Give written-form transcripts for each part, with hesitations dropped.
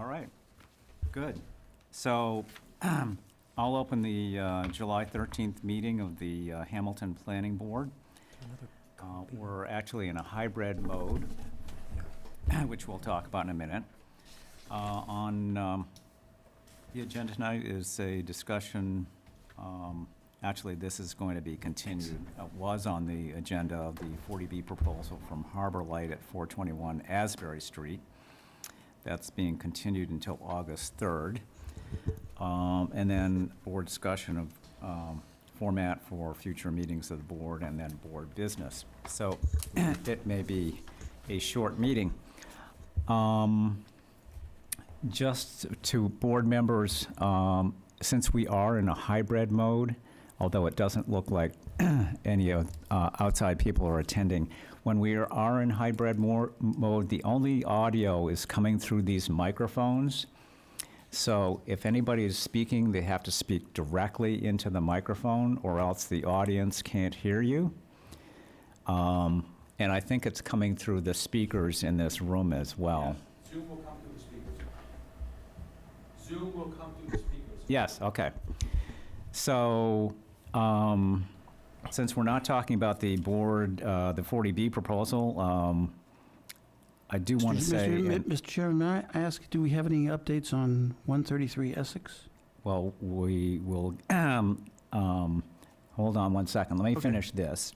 All right, good. So I'll open the July 13th meeting of the Hamilton Planning Board. We're actually in a hybrid mode, which we'll talk about in a minute. On the agenda tonight is a discussion, actually this is going to be continued. It was on the agenda of the 40B proposal from Harbor Light at 421 Asbury Street. That's being continued until August 3rd. And then board discussion of format for future meetings of the board and then board business. So it may be a short meeting. Just to board members, since we are in a hybrid mode, although it doesn't look like any of outside people are attending, when we are in hybrid mode, the only audio is coming through these microphones. So if anybody is speaking, they have to speak directly into the microphone or else the audience can't hear you. And I think it's coming through the speakers in this room as well. Yeah. Zoom will come through the speakers. Zoom will come through the speakers. Yes, okay. So since we're not talking about the board, the 40B proposal, I do want to say... Mr. Chairman, may I ask, do we have any updates on 133 Essex? Well, we will, hold on one second. Let me finish this.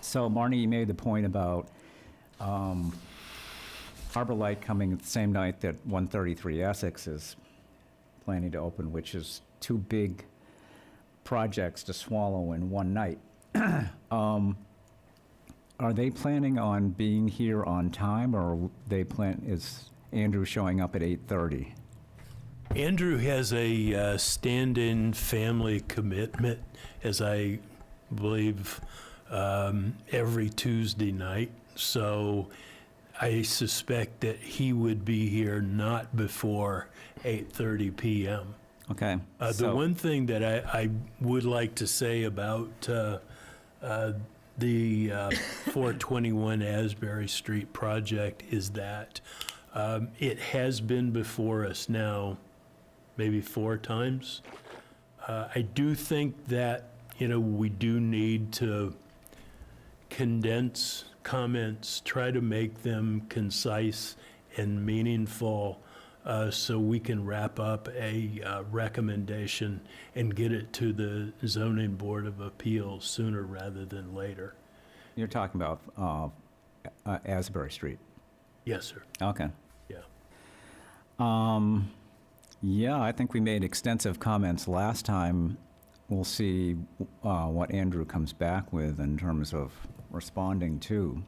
So, Marnie, you made the point about Harbor Light coming the same night that 133 Essex is planning to open, which is two big projects to swallow in one night. Are they planning on being here on time, or is Andrew showing up at 8:30? Andrew has a stand-in family commitment, as I believe, every Tuesday night. So I suspect that he would be here not before 8:30 p.m. Okay. The one thing that I would like to say about the 421 Asbury Street project is that it has been before us now maybe 4 times. I do think that, we do need to condense comments, try to make them concise and meaningful, so we can wrap up a recommendation and get it to the Zoning Board of Appeals sooner rather than later. You're talking about Asbury Street? Yes, sir. Okay. Yeah. Yeah, I think we made extensive comments last time. We'll see what Andrew comes back with in terms of responding to.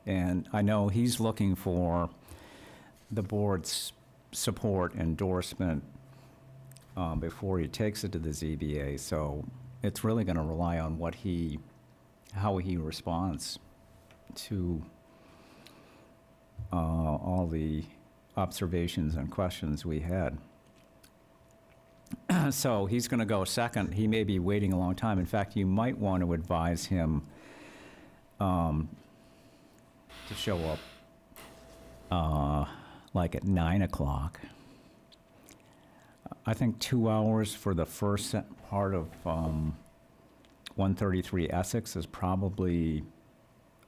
And I know he's looking for the board's support, endorsement before he takes it to the ZBA. So it's really going to rely on how he responds to all the observations and questions we had. So he's going to go second. He may be waiting a long time. In fact, you might want to advise him to show up like at 9 o'clock. I think 2 hours for the first part of 133 Essex is probably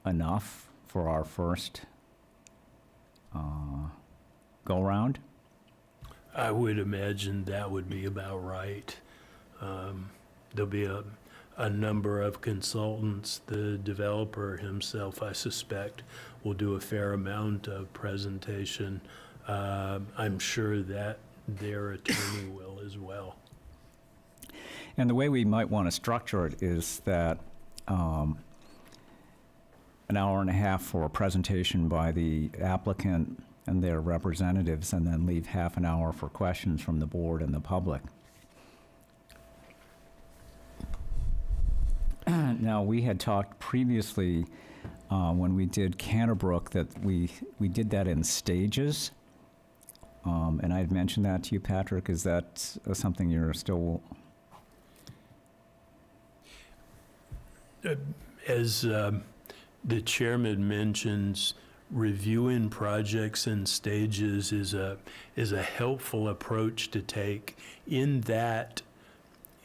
enough for our first go-round. I would imagine that would be about right. There'll be a number of consultants. The developer himself, I suspect, will do a fair amount of presentation. I'm sure that their attorney will as well. And the way we might want to structure it is that an hour and a half for a presentation by the applicant and their representatives, and then leave half an hour for questions from the board and the public. Now, we had talked previously when we did Canterbrook that we did that in stages. And I had mentioned that to you, Patrick. Is that something you're still... As the chairman mentions, reviewing projects and stages is a helpful approach to take, in that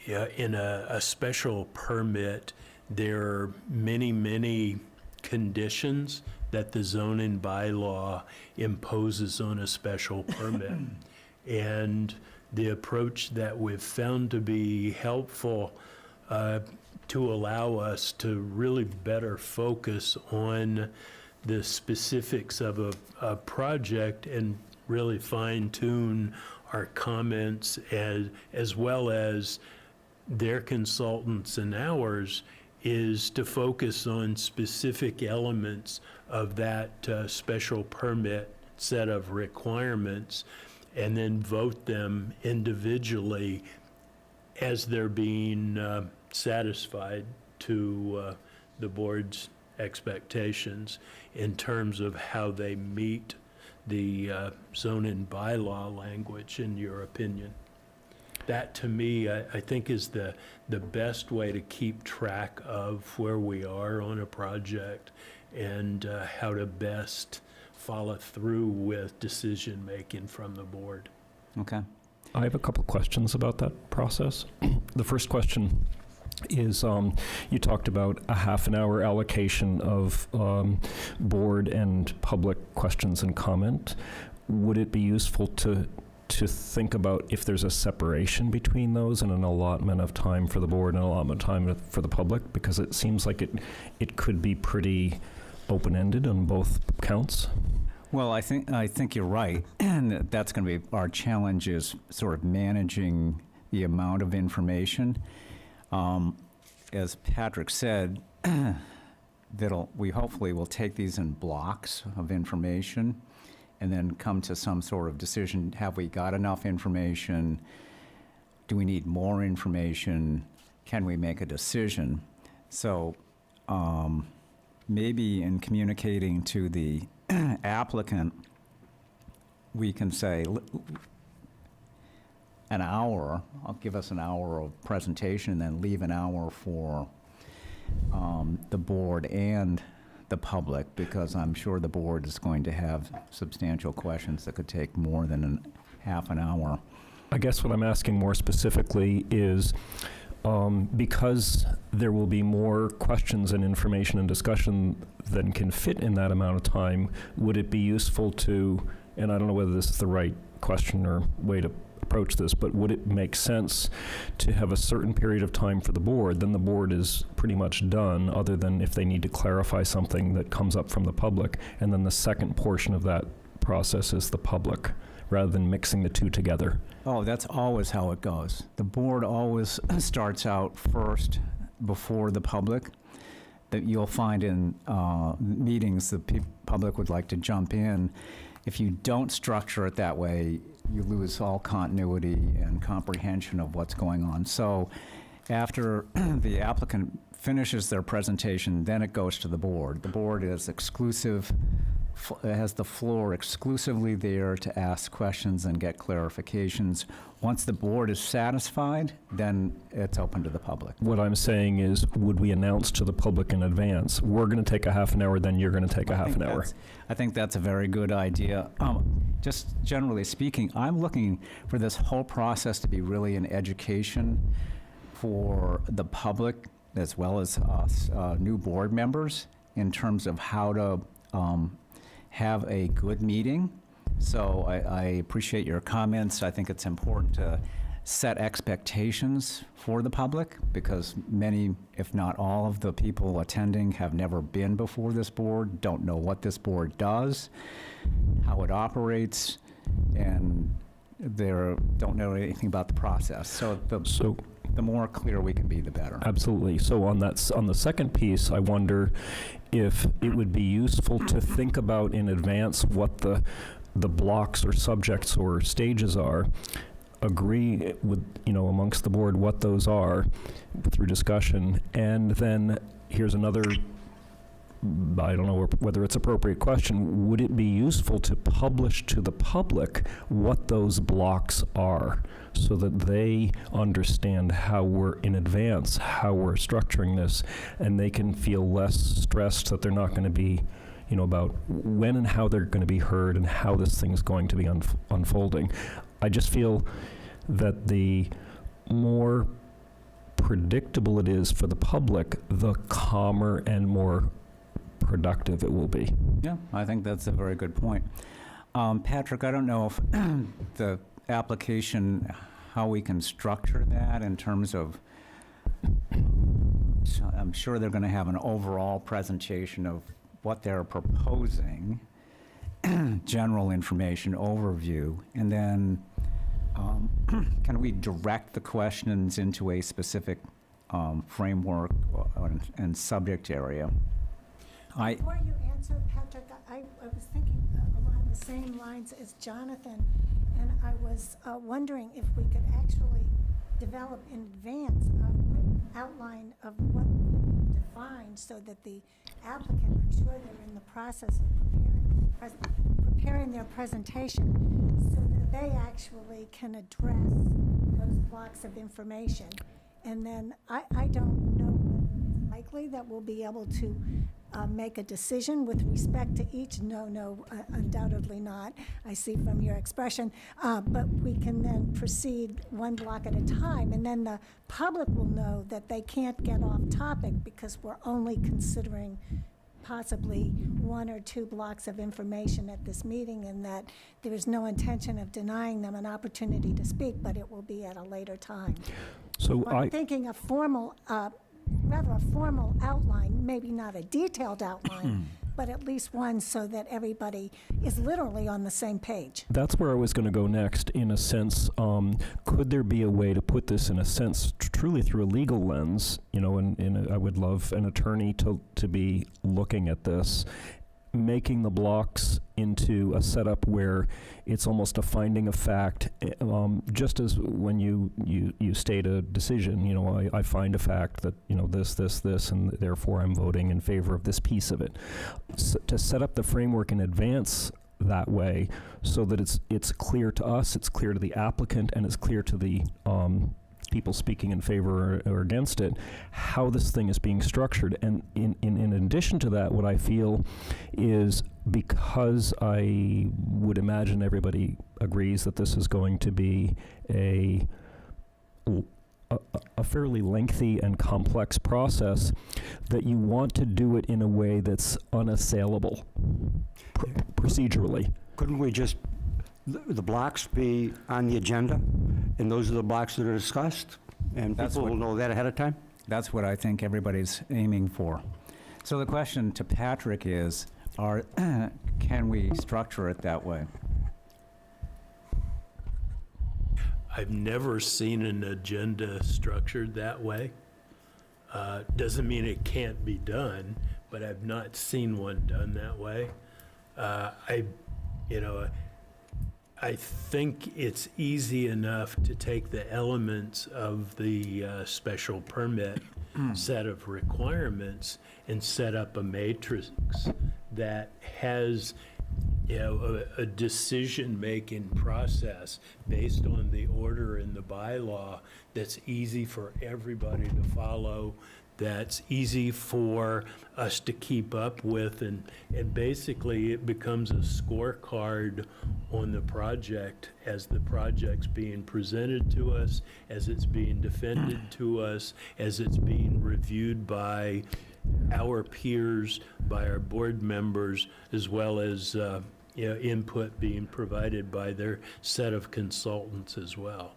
in a special permit, there are many conditions that the zoning bylaw imposes on a special permit. And the approach that we've found to be helpful to allow us to really better focus on the specifics of a project and really fine-tune our comments, as well as their consultants and ours, is to focus on specific elements of that special permit set of requirements, and then vote them individually as they're being satisfied to the board's expectations in terms of how they meet the zoning bylaw language, in your opinion. That, to me, I think is the best way to keep track of where we are on a project and how to best follow through with decision-making from the board. Okay. I have a couple questions about that process. The first question is, you talked about a half-an-hour allocation of board and public questions and comment. Would it be useful to think about if there's a separation between those and an allotment of time for the board and an allotment of time for the public? Because it seems like it could be pretty open-ended on both counts. Well, I think you're right, and that's going to be our challenge, is sort of managing the amount of information. As Patrick said, we hopefully will take these in blocks of information and then come to some sort of decision. Have we got enough information? Do we need more information? Can we make a decision? So maybe in communicating to the applicant, we can say an hour. I'll give us an hour of presentation and then leave an hour for the board and the public, because I'm sure the board is going to have substantial questions that could take more than half an hour. I guess what I'm asking more specifically is, because there will be more questions and information and discussion than can fit in that amount of time, would it be useful to, and I don't know whether this is the right question or way to approach this, but would it make sense to have a certain period of time for the board, then the board is pretty much done, other than if they need to clarify something that comes up from the public, and then the second portion of that process is the public, rather than mixing the two together? Oh, that's always how it goes. The board always starts out first before the public. That you'll find in meetings, the public would like to jump in. If you don't structure it that way, you lose all continuity and comprehension of what's going on. So after the applicant finishes their presentation, then it goes to the board. The board is exclusive, has the floor exclusively there to ask questions and get clarifications. Once the board is satisfied, then it's open to the public. What I'm saying is, would we announce to the public in advance, we're going to take a half an hour, then you're going to take a half an hour? I think that's a very good idea. Just generally speaking, I'm looking for this whole process to be really an education for the public as well as us, new board members, in terms of how to have a good meeting. So I appreciate your comments. I think it's important to set expectations for the public, because many, if not all, of the people attending have never been before this board, don't know what this board does, how it operates, and they don't know anything about the process. So the more clear we can be, the better. Absolutely. So on the second piece, I wonder if it would be useful to think about in advance what the blocks or subjects or stages are, agree with, amongst the board what those are through discussion, and then here's another, I don't know whether it's appropriate question, would it be useful to publish to the public what those blocks are, so that they understand how we're structuring this, and they can feel less stressed that they're not going to be about when and how they're going to be heard and how this thing's going to be unfolding. I just feel that the more predictable it is for the public, the calmer and more productive it will be. Yeah, I think that's a very good point. Patrick, I don't know if the application, how we can structure that in terms of, so I'm sure they're going to have an overall presentation of what they're proposing, general information overview, and then can we direct the questions into a specific framework and subject area? Before you answer, Patrick, I was thinking along the same lines as Jonathan, and I was wondering if we could actually develop in advance a written outline of what we define so that the applicant, I'm sure they're in the process of preparing their presentation, so that they actually can address those blocks of information. And then I don't know whether it's likely that we'll be able to make a decision with respect to each. No, undoubtedly not. I see from your expression. But we can then proceed one block at a time, and then the public will know that they can't get off topic because we're only considering possibly one or two blocks of information at this meeting, and that there is no intention of denying them an opportunity to speak, but it will be at a later time. So I'm thinking a formal, rather a formal outline, maybe not a detailed outline, but at least one so that everybody is literally on the same page. That's where I was going to go next, in a sense. Could there be a way to put this, in a sense, truly through a legal lens? And I would love an attorney to be looking at this, making the blocks into a setup where it's almost a finding of fact, just as when you state a decision, I find a fact that, this, and therefore I'm voting in favor of this piece of it. To set up the framework in advance that way, so that it's clear to us, it's clear to the applicant, and it's clear to the people speaking in favor or against it, how this thing is being structured. And in addition to that, what I feel is, because I would imagine everybody agrees that this is going to be a fairly lengthy and complex process, that you want to do it in a way that's unassailable procedurally. Couldn't we just, the blocks be on the agenda, and those are the blocks that are discussed, and That's people will know that ahead of time? That's what I think everybody's aiming for. So the question to Patrick is, can we structure it that way? I've never seen an agenda structured that way. Doesn't mean it can't be done, but I've not seen one done that way. I think it's easy enough to take the elements of the special permit set of requirements and set up a matrix that has a decision-making process based on the order in the bylaw that's easy for everybody to follow, that's easy for us to keep up with, and basically it becomes a scorecard on the project as the project's being presented to us, as it's being defended to us, as it's being reviewed by our peers, by our board members, as well as input being provided by their set of consultants as well.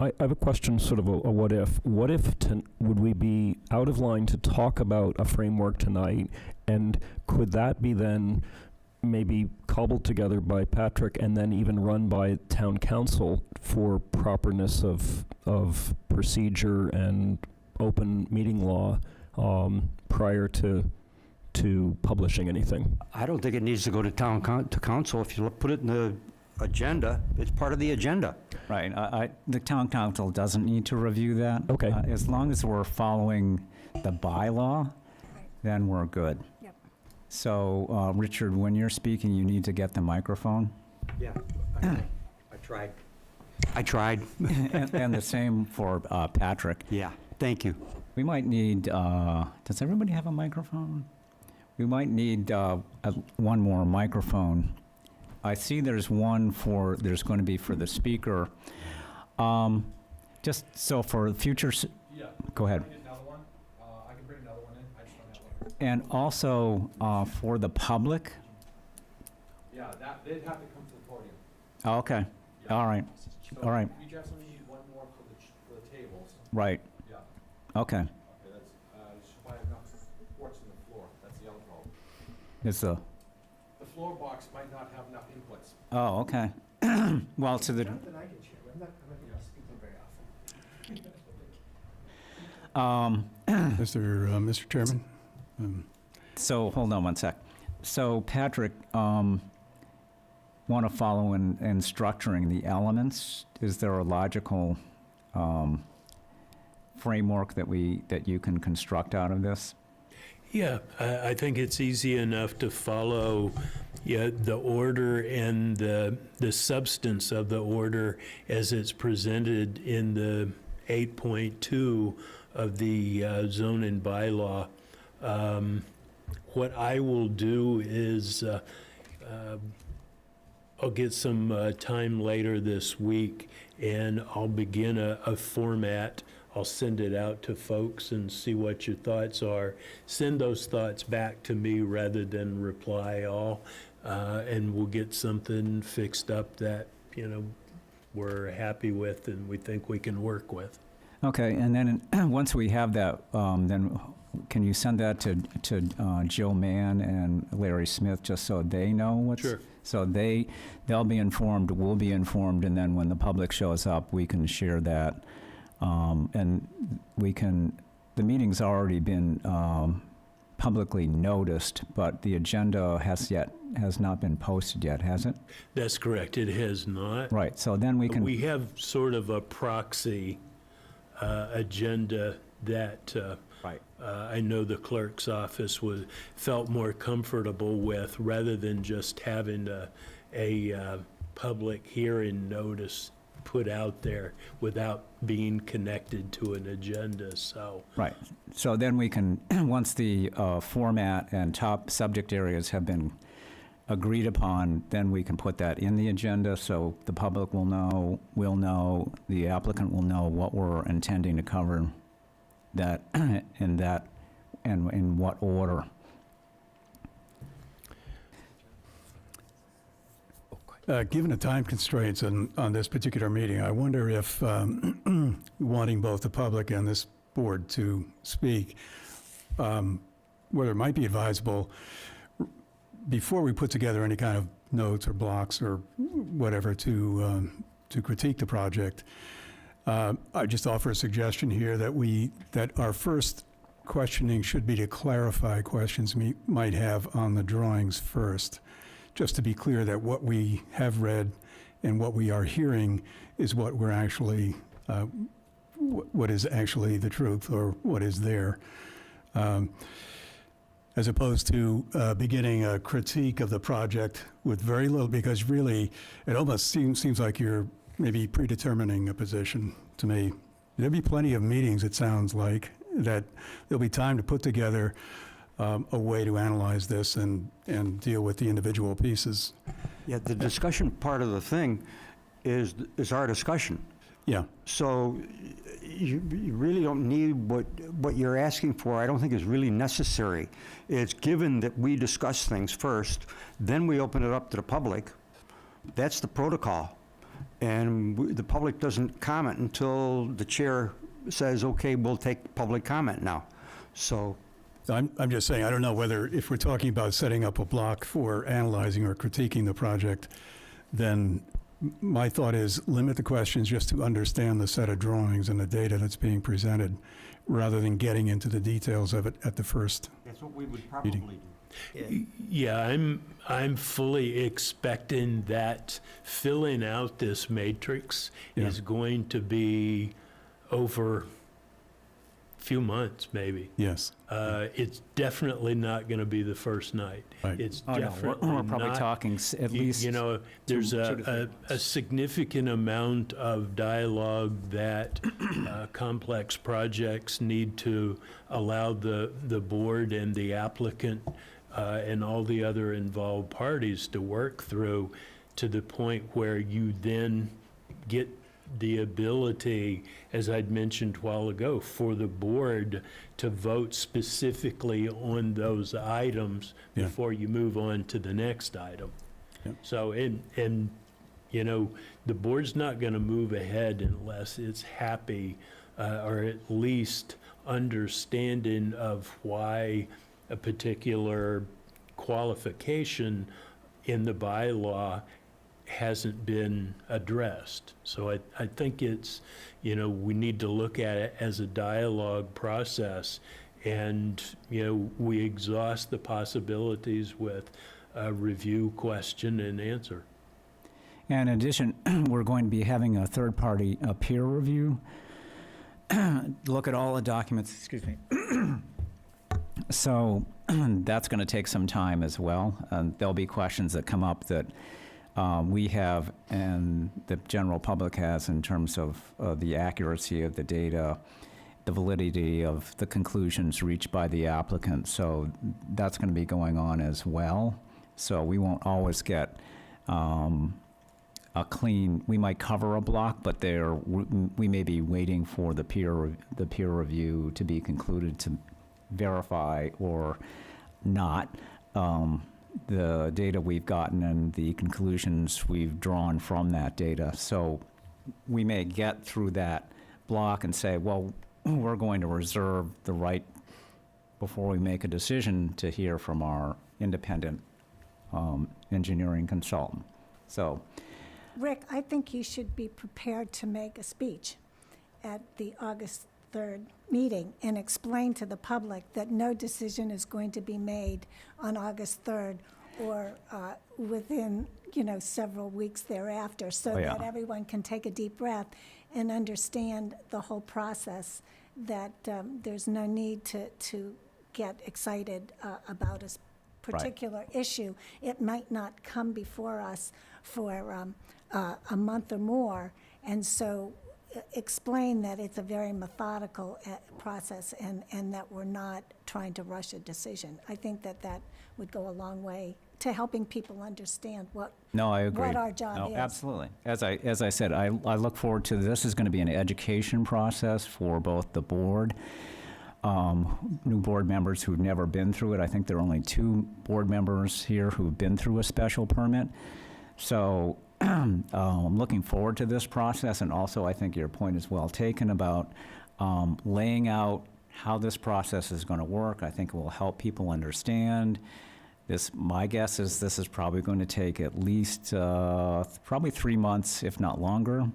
I have a question, sort of a what if. What if would we be out of line to talk about a framework tonight, and could that be then maybe cobbled together by Patrick and then even run by town council for properness of procedure and open meeting law prior to publishing anything? I don't think it needs to go to to council. If you put it in the agenda, it's part of the agenda. Right. The town council doesn't need to review that. Okay. As long as we're following the bylaw, then we're good. Yep. So, Richard, when you're speaking, you need to get the microphone. Yeah, I tried. I tried. And the same for Patrick. Yeah, thank you. We might need, does everybody have a microphone? We might need one more microphone. I see there's going to be for the speaker. Just so for future, Yeah. go ahead. Can I get another one? I can bring another one in, I just don't have one. And also for the public? Yeah, they'd have to come to the podium. Oh, okay, Yeah. all right, So all right. We definitely need one more for the tables. right, Yeah. okay. Okay, that's, should probably have enough ports in the floor, that's the other problem. It's the, The floor box might not have enough inputs. oh, okay. Well, to the, Jonathan, I can share, I'm not speaking very often. Mr. Chairman? so, hold on one sec. So, Patrick, want to follow in structuring the elements? Is there a logical framework that you can construct out of this? Yeah, I think it's easy enough to follow, yeah, the order and the substance of the order as it's presented in the 8.2 of the zoning bylaw. What I will do is I'll get some time later this week, and I'll begin a format. I'll send it out to folks and see what your thoughts are. Send those thoughts back to me rather than reply all, and we'll get something fixed up that, we're happy with and we think we can work with. Okay, and then once we have that, then can you send that to Jill Mann and Larry Smith, just so they know what's? Sure. So they'll be informed, we'll be informed, and then when the public shows up, we can share that. And the meeting's already been publicly noticed, but the agenda has not been posted yet, has it? That's correct, it has not. Right, so then we can. We have sort of a proxy agenda that Right. I know the clerk's office felt more comfortable with, rather than just having a public hearing notice put out there without being connected to an agenda, so. Right. So then we can, once the format and top subject areas have been agreed upon, then we can put that in the agenda, so the public will know, the applicant will know what we're intending to cover, and in what order. Given the time constraints on this particular meeting, I wonder if, wanting both the public and this board to speak, whether it might be advisable, before we put together any kind of notes or blocks or whatever to critique the project, I just offer a suggestion here that our first questioning should be to clarify questions we might have on the drawings first, just to be clear that what we have read and what we are hearing is what we're actually, what is actually the truth, or what is there. As opposed to beginning a critique of the project with very little, because really, it almost seems like you're maybe predetermining a position to me. There'll be plenty of meetings, it sounds like, that there'll be time to put together a way to analyze this and deal with the individual pieces. Yeah, the discussion part of the thing is our discussion. Yeah, So you really don't need what you're asking for. I don't think is really necessary. It's given that we discuss things first, then we open it up to the public. That's the protocol. And the public doesn't comment until the chair says, okay, we'll take public comment now. So I'm just saying, I don't know whether, if we're talking about setting up a block for analyzing or critiquing the project, then my thought is limit the questions just to understand the set of drawings and the data that's being presented, rather than getting into the details of it at the first. that's what we would probably do. Yeah, I'm fully expecting that filling out this matrix Yeah. is going to be over a few months, maybe. Yes. It's definitely not going to be the first night. Right. It's Oh, no, definitely we're probably not. talking at least. There's two to 3 a months. significant amount of dialogue that complex projects need to allow the board and the applicant and all the other involved parties to work through, to the point where you then get the ability, as I'd mentioned a while ago, for the board to vote specifically on those items Yeah. before you move on to the next item. Yep. So, and, you know, the board's not going to move ahead unless it's happy, or at least understanding of why a particular qualification in the bylaw hasn't been addressed. So I think it's, you know, we need to look at it as a dialogue process, and, you know, we exhaust the possibilities with a review, question, and answer. And in addition, we're going to be having a third-party peer review, look at all the documents, excuse me. So that's going to take some time as well. There'll be questions that come up that we have and the general public has in terms of the accuracy of the data, the validity of the conclusions reached by the applicant. So that's going to be going on as well. So we won't always get a clean, we might cover a block, but we may be waiting for the peer review to be concluded to verify or not the data we've gotten and the conclusions we've drawn from that data. So we may get through that block and say, well, we're going to reserve the right, before we make a decision, to hear from our independent engineering consultant. So, Rick, I think you should be prepared to make a speech at the August 3rd meeting and explain to the public that no decision is going to be made on August 3rd or within, several weeks thereafter, so Oh, yeah. that everyone can take a deep breath and understand the whole process, that there's no need to get excited about a particular issue. It might not come before us for a month or more, and so explain that it's a very methodical process and that we're not trying to rush a decision. I think that would go a long way to helping people understand what no, I agree. what our job No, is. absolutely. As I said, I look forward to this. Is going to be an education process for both the board, new board members who've never been through it. I think there are only 2 board members here who've been through a special permit. So I'm looking forward to this process, and also I think your point is well taken about laying out how this process is going to work. I think it will help people understand. My guess is this is probably going to take at least probably 3 months, if not longer.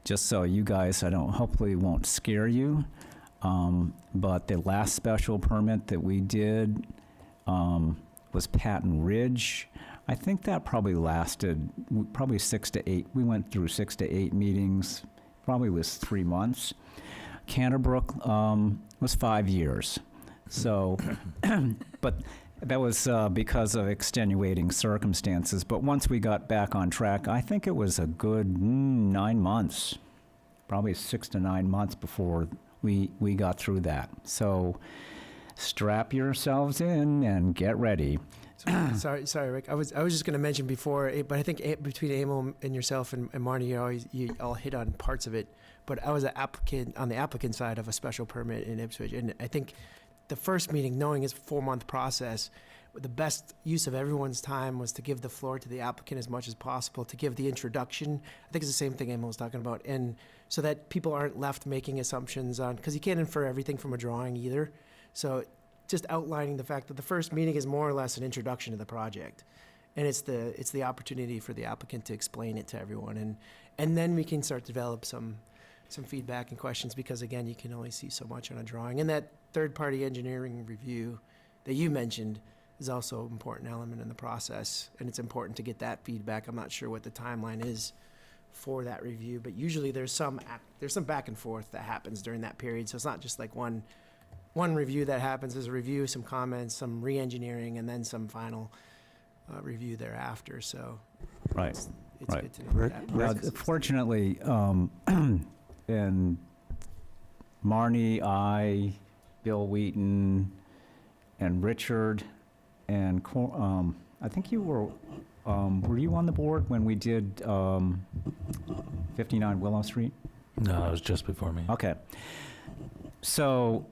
Just so you guys, hopefully won't scare you. But the last special permit that we did was Patton Ridge. I think that probably lasted 6 to 8. We went through 6 to 8 meetings. Probably was 3 months. Canterbrook was 5 years. So, but that was because of extenuating circumstances. But once we got back on track, I think it was a good 9 months, probably 6 to 9 months before we got through that. So strap yourselves in and get ready. Sorry, Rick. I was just going to mention before, but I think between Emil and yourself and Marnie, you all hit on parts of it. But I was an applicant on the applicant side of a special permit in Ipswich, and I think the first meeting, knowing it's a 4-month process, the best use of everyone's time was to give the floor to the applicant as much as possible, to give the introduction. I think it's the same thing Emil was talking about, and so that people aren't left making assumptions on, because you can't infer everything from a drawing either. So just outlining the fact that the first meeting is more or less an introduction to the project, and it's the opportunity for the applicant to explain it to everyone, and then we can start to develop some feedback and questions, because again, you can only see so much on a drawing. And that third-party engineering review that you mentioned is also an important element in the process, and it's important to get that feedback. I'm not sure what the timeline is for that review, but usually there's some back and forth that happens during that period, so it's not just like one review that happens. There's a review, some comments, some re-engineering, and then some final review thereafter. So Right. it's Right. good to know that. Fortunately, and Marnie, I, Bill Wheaton, and Richard, I think you were you on the board when we did 59 Willow Street? No, it was just before me. Okay. So,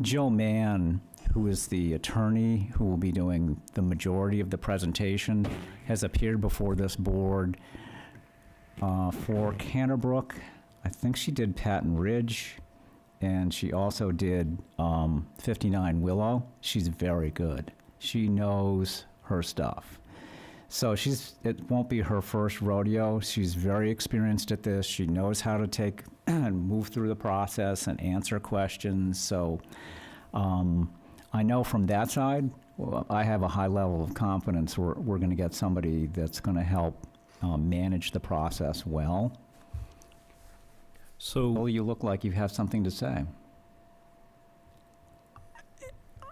Jill Mann, who is the attorney who will be doing the majority of the presentation, has appeared before this board for Canterbrook. I think she did Patton Ridge, and she also did 59 Willow. She's very good. She knows her stuff. So it won't be her first rodeo. She's very experienced at this. She knows how to take and move through the process and answer questions. So I know from that side, I have a high level of confidence we're going to get somebody that's going to help manage the process well. So, Well, you look like you have something to say.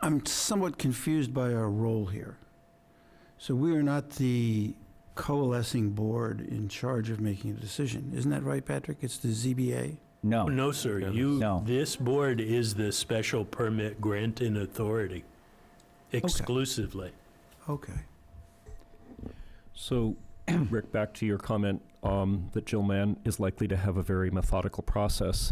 I'm somewhat confused by our role here. So we are not the coalescing board in charge of making a decision. Isn't that right, Patrick? It's the ZBA? No. No, sir, No. this board is the special permit granting authority exclusively. Okay. So, Rick, back to your comment that Jill Mann is likely to have a very methodical process.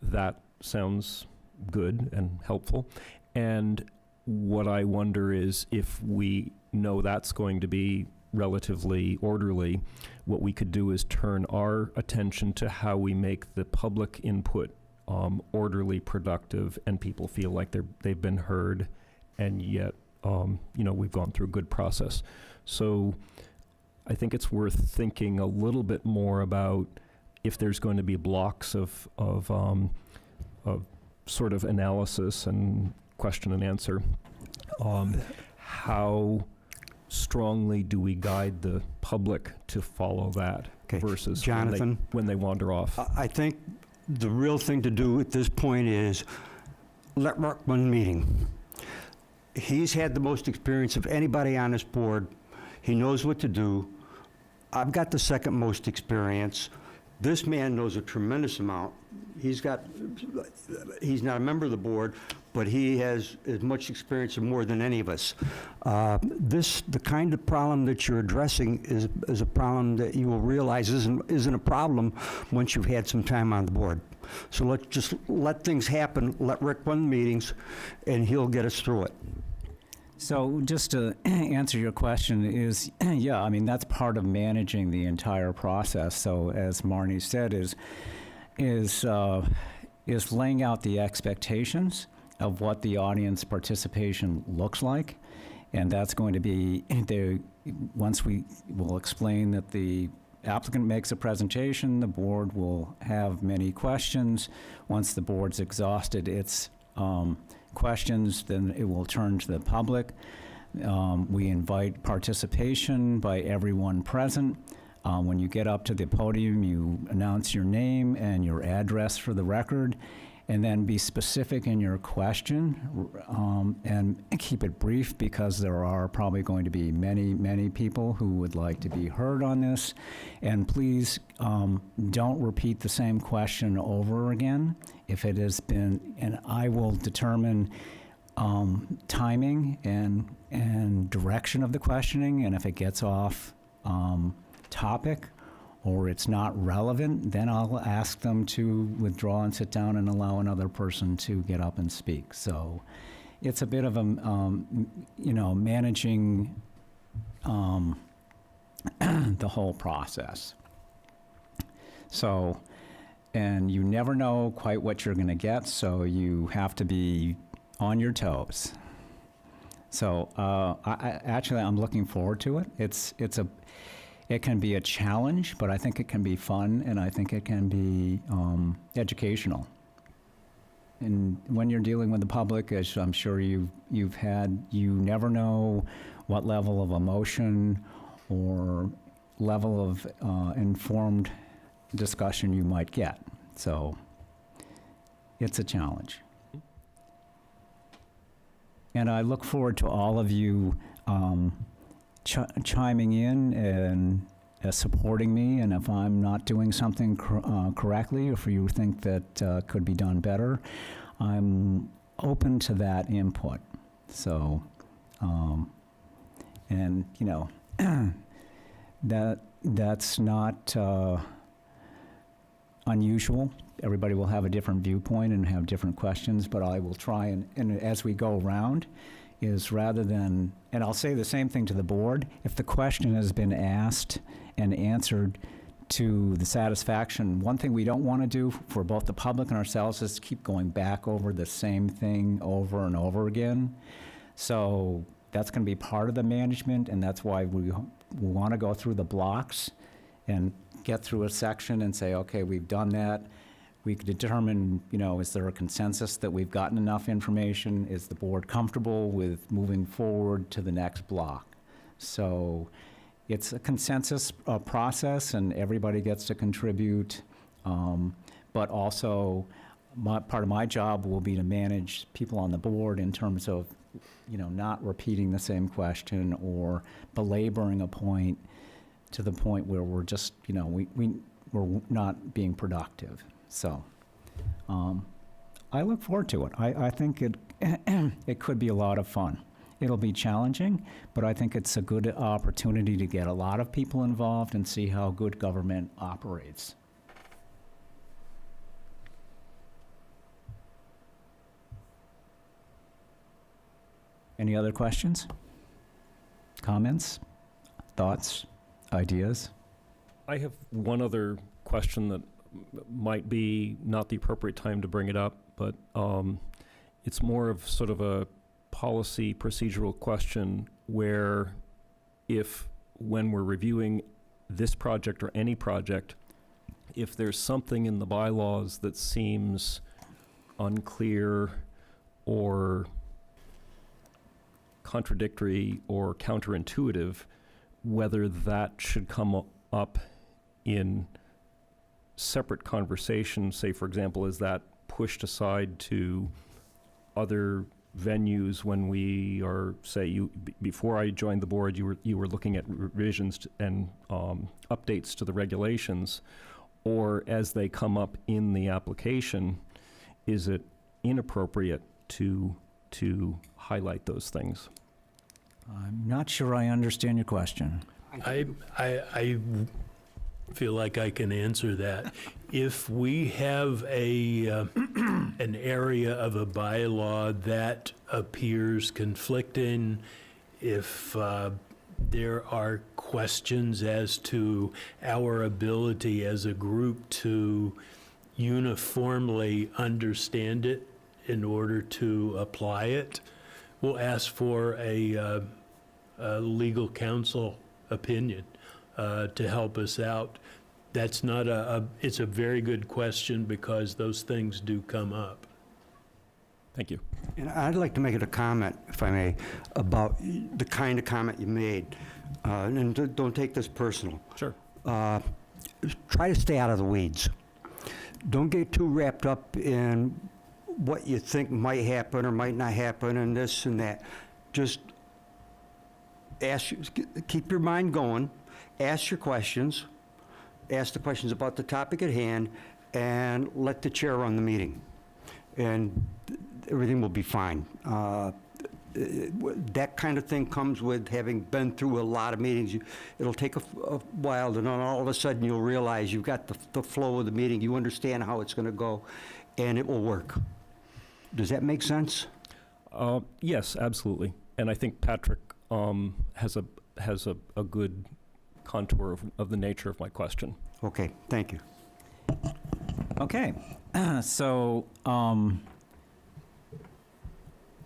That sounds good and helpful. And what I wonder is if we know that's going to be relatively orderly, what we could do is turn our attention to how we make the public input orderly, productive, and people feel like they've been heard, and yet, we've gone through a good process. So I think it's worth thinking a little bit more about if there's going to be blocks of sort of analysis and question and answer. How strongly do we guide the public to follow that Okay, versus Jonathan, when they wander off? I think the real thing to do at this point is let Mark run the meeting. He's had the most experience of anybody on this board. He knows what to do. I've got the second most experience. This man knows a tremendous amount. He's not a member of the board, but he has as much experience or more than any of us. The kind of problem that you're addressing is a problem that you will realize isn't a problem once you've had some time on the board. So let's just let things happen, let Rick run the meetings, and he'll get us through it. So just to answer your question is, yeah, I mean, that's part of managing the entire process. So as Marnie said, is laying out the expectations of what the audience participation looks like. And that's going to be, once we will explain that the applicant makes a presentation, the board will have many questions. Once the board's exhausted its questions, then it will turn to the public. We invite participation by everyone present. When you get up to the podium, you announce your name and your address for the record, and then be specific in your question, and keep it brief, because there are probably going to be many, many people who would like to be heard on this. And please don't repeat the same question over again. If it has been, and I will determine timing and direction of the questioning, and if it gets off topic or it's not relevant, then I'll ask them to withdraw and sit down and allow another person to get up and speak. So it's a bit of a, managing the whole process. So, and you never know quite what you're going to get, so you have to be on your toes. So I'm looking forward to it. It can be a challenge, but I think it can be fun, and I think it can be educational. And when you're dealing with the public, as I'm sure you've had, you never know what level of emotion or level of informed discussion you might get. So it's a challenge. And I look forward to all of you chiming in and supporting me, and if I'm not doing something correctly, or if you think that could be done better, I'm open to that input. So, and, you know, that's not unusual. Everybody will have a different viewpoint and have different questions, but I will try and as we go around, is rather than, and I'll say the same thing to the board, if the question has been asked and answered to the satisfaction, one thing we don't want to do for both the public and ourselves is keep going back over the same thing over and over again. So that's going to be part of the management, and that's why we want to go through the blocks and get through a section and say, okay, we've done that. We could determine, you know, is there a consensus that we've gotten enough information? Is the board comfortable with moving forward to the next block? So it's a consensus process, and everybody gets to contribute. But also, part of my job will be to manage people on the board in terms of, you know, not repeating the same question or belaboring a point to the point where we're just, you know, we're not being productive. So I look forward to it. I think it could be a lot of fun. It'll be challenging, but I think it's a good opportunity to get a lot of people involved and see how good government operates. Any other questions? Comments? Thoughts? Ideas? I have one other question that might be not the appropriate time to bring it up, but it's more of sort of a policy procedural question where when we're reviewing this project or any project, if there's something in the bylaws that seems unclear or contradictory or counterintuitive, whether that should come up in separate conversation, say, for example, is that pushed aside to other venues when we are, say, before I joined the board, you were looking at revisions and updates to the regulations, or as they come up in the application, is it inappropriate to highlight those things? I'm not sure I understand your question. I feel like I can answer that. If we have an area of a bylaw that appears conflicting, if there are questions as to our ability as a group to uniformly understand it in order to apply it, we'll ask for a legal counsel opinion to help us out. That's not it's a very good question because those things do come up. Thank you. And I'd like to make it a comment, if I may, about the kind of comment you made. And don't take this personal. Sure. Try to stay out of the weeds. Don't get too wrapped up in what you think might happen or might not happen and this and that. Just keep your mind going, ask your questions, ask the questions about the topic at hand, and let the chair run the meeting. And everything will be fine. That kind of thing comes with having been through a lot of meetings. It'll take a while, and then all of a sudden you'll realize you've got the flow of the meeting, you understand how it's going to go, and it will work. Does that make sense? Yes, absolutely. And I think Patrick has a good contour of the nature of my question. Okay, thank you. Okay, so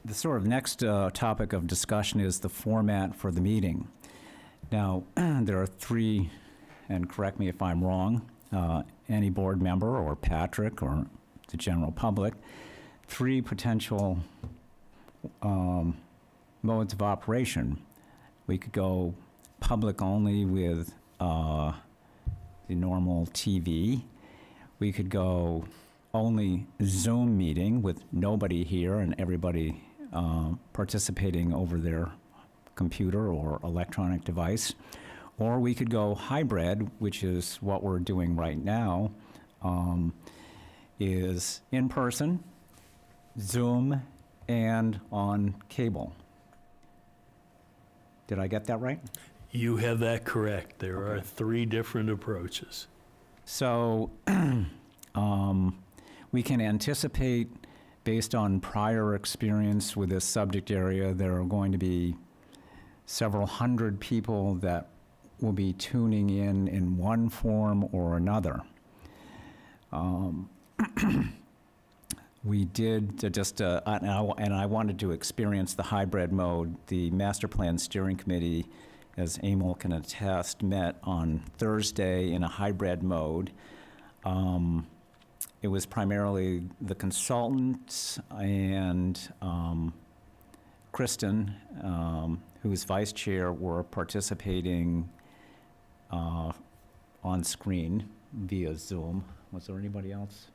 the sort of next topic of discussion is the format for the meeting. Now, there are three, and correct me if I'm wrong, any board member or Patrick or the general public, three potential modes of operation. We could go public only with the normal TV. We could go only Zoom meeting with nobody here and everybody participating over their computer or electronic device. Or we could go hybrid, which is what we're doing right now, is in person, Zoom, and on cable. Did I get that right? You have that correct. There are 3 different approaches. So we can anticipate, based on prior experience with this subject area, there are going to be several hundred people that will be tuning in one form or another. We did and I wanted to experience the hybrid mode. The Master Plan Steering Committee, as Emil can attest, met on Thursday in a hybrid mode. It was primarily the consultants and Kristen, who's vice chair, were participating on screen via Zoom. Was there anybody else?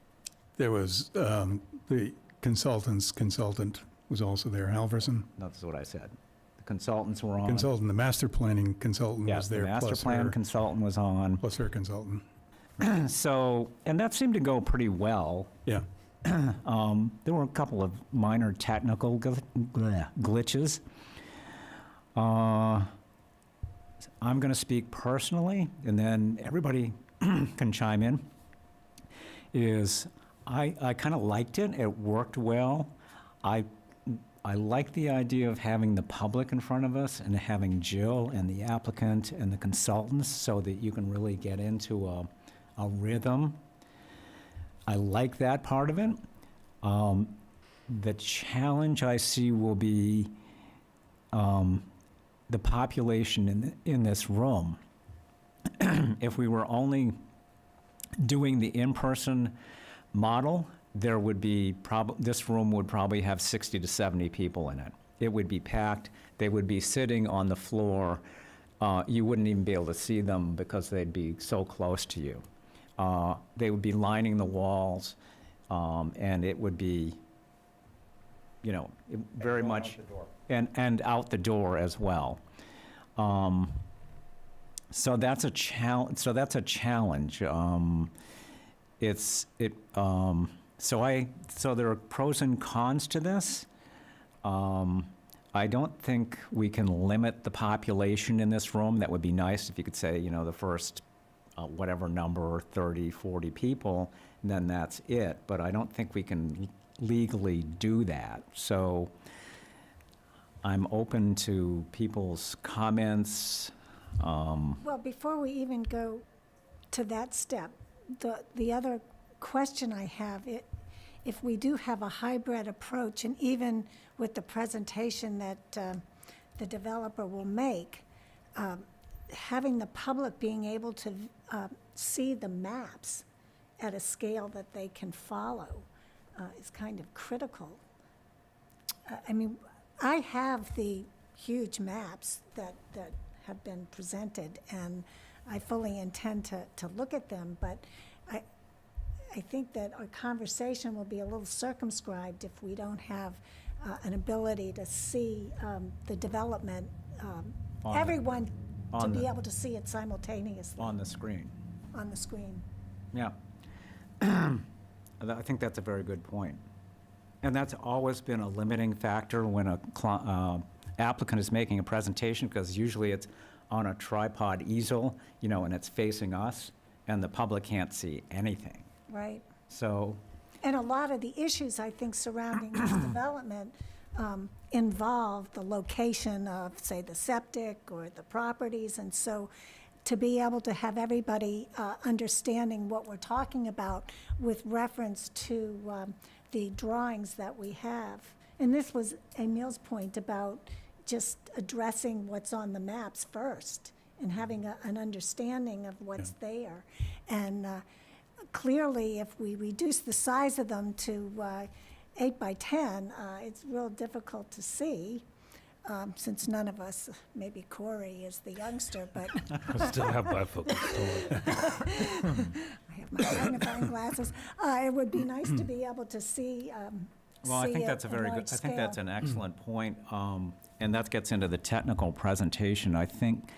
There was, the consultant's consultant was also there, Halverson. That's what I said. The consultants were on. Consultant, the master planning consultant Yes, was the there, master plus plan her, consultant was on. plus her consultant. So, and that seemed to go pretty well. Yeah. There were a couple of minor technical glitches. I'm going to speak personally, and then everybody can chime in. I kind of liked it. It worked well. I like the idea of having the public in front of us and having Jill and the applicant and the consultants so that you can really get into a rhythm. I like that part of it. The challenge I see will be the population in this room. If we were only doing the in-person model, there would be this room would probably have 60 to 70 people in it. It would be packed. They would be sitting on the floor. You wouldn't even be able to see them because they'd be so close to you. They would be lining the walls, and it would be, very much, and out the door as well. So that's a challenge. So there are pros and cons to this. I don't think we can limit the population in this room. That would be nice if you could say, the first whatever number, 30, 40 people, and then that's it. But I don't think we can legally do that. So I'm open to people's comments. Well, before we even go to that step, the other question I have, if we do have a hybrid approach, and even with the presentation that the developer will make, having the public being able to see the maps at a scale that they can follow is kind of critical. I have the huge maps that have been presented, and I fully intend to look at them, but I think that our conversation will be a little circumscribed if we don't have an ability to see the development, everyone to be able to see it simultaneously On the screen. on the screen. Yeah. I think that's a very good point. And that's always been a limiting factor when a applicant is making a presentation, because usually it's on a tripod easel, and it's facing us, and the public can't see anything. Right. So, And a lot of the issues, I think, surrounding this development involve the location of, say, the septic or the properties. And so to be able to have everybody understanding what we're talking about with reference to the drawings that we have. And this was Emil's point about just addressing what's on the maps first and having an understanding of what's there. And clearly, if we reduce the size of them to 8 by 10, it's real difficult to see, since none of us, maybe Corey is the youngster, but I still have bifocals. I have my magnifying glasses. It would be nice to be able to see. well, I see think it that's a at very large good, I think that's scale. an excellent point. And that gets into the technical presentation, I think.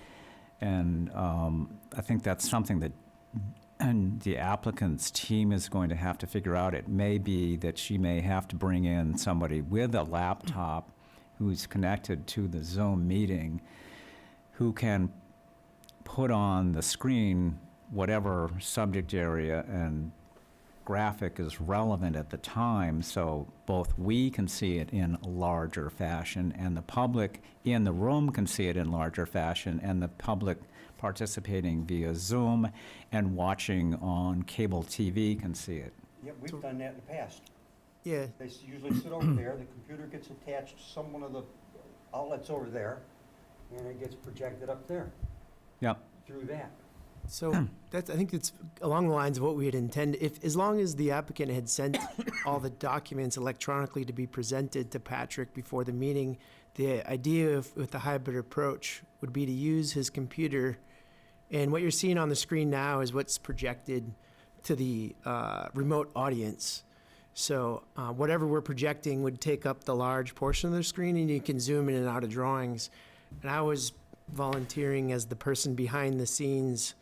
And I think that's something that the applicant's team is going to have to figure out. It may be that she may have to bring in somebody with a laptop who's connected to the Zoom meeting, who can put on the screen whatever subject area and graphic is relevant at the time, so both we can see it in a larger fashion, and the public in the room can see it in larger fashion, and the public participating via Zoom and watching on cable TV can see it. Yeah, we've done that in the past. Yeah, They usually sit over there, the computer gets attached to some one of the outlets over there, and it gets projected up there Yep. through that. so that's, I think it's along the lines of what we had intended. If, as long as the applicant had sent all the documents electronically to be presented to Patrick before the meeting, the idea of, with the hybrid approach would be to use his computer. And what you're seeing on the screen now is what's projected to the remote audience. So whatever we're projecting would take up the large portion of the screen, and you can zoom in and out of drawings. And I was volunteering as the person behind the scenes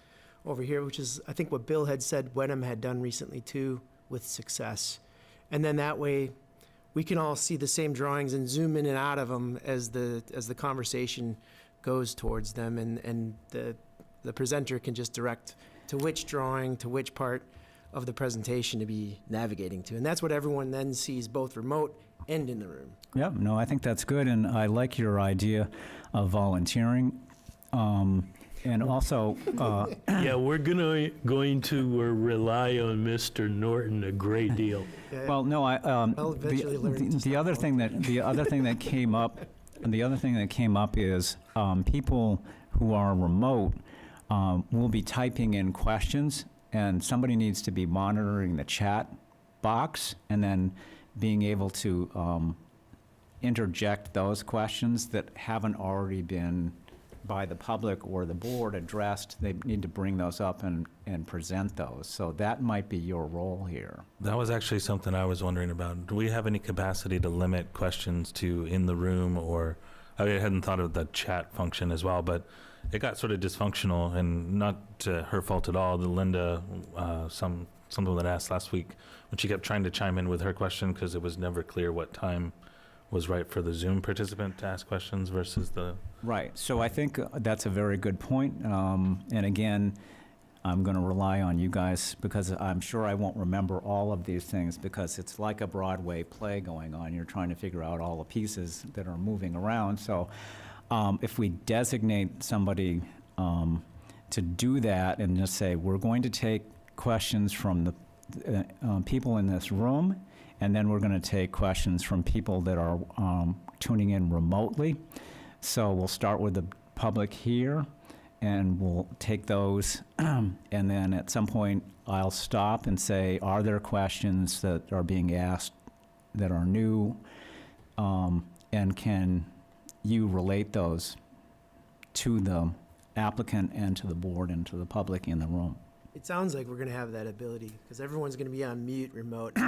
over here, which is, I think, what Bill had said Wenham had done recently too, with success. And then that way, we can all see the same drawings and zoom in and out of them as the conversation goes towards them, and the presenter can just direct to which drawing, to which part of the presentation to be navigating to. And that's what everyone then sees, both remote and in the room. Yep, no, I think that's good, and I like your idea of volunteering. And also, Yeah, we're going to rely on Mr. Norton a great deal. Yeah, well, no, I'll eventually learn to the other stop thing that came up, is people who are remote will be typing in questions, and somebody needs to be monitoring the chat box and then being able to interject those questions that haven't already been by the public or the board addressed. They need to bring those up and present those. So that might be your role here. That was actually something I was wondering about. Do we have any capacity to limit questions to in the room, or I hadn't thought of the chat function as well, but it got sort of dysfunctional, and not her fault at all. Linda, something that asked last week, when she kept trying to chime in with her question because it was never clear what time was right for the Zoom participant to ask questions versus the... Right. So I think that's a very good point. And again, I'm going to rely on you guys, because I'm sure I won't remember all of these things, because it's like a Broadway play going on. You're trying to figure out all the pieces that are moving around. So if we designate somebody to do that and just say, we're going to take questions from the people in this room, and then we're going to take questions from people that are tuning in remotely. So we'll start with the public here, and we'll take those, and then at some point, I'll stop and say, are there questions that are being asked that are new, and can you relate those to the applicant and to the board and to the public in the room? It sounds like we're going to have that ability, because everyone's going to be on mute remote.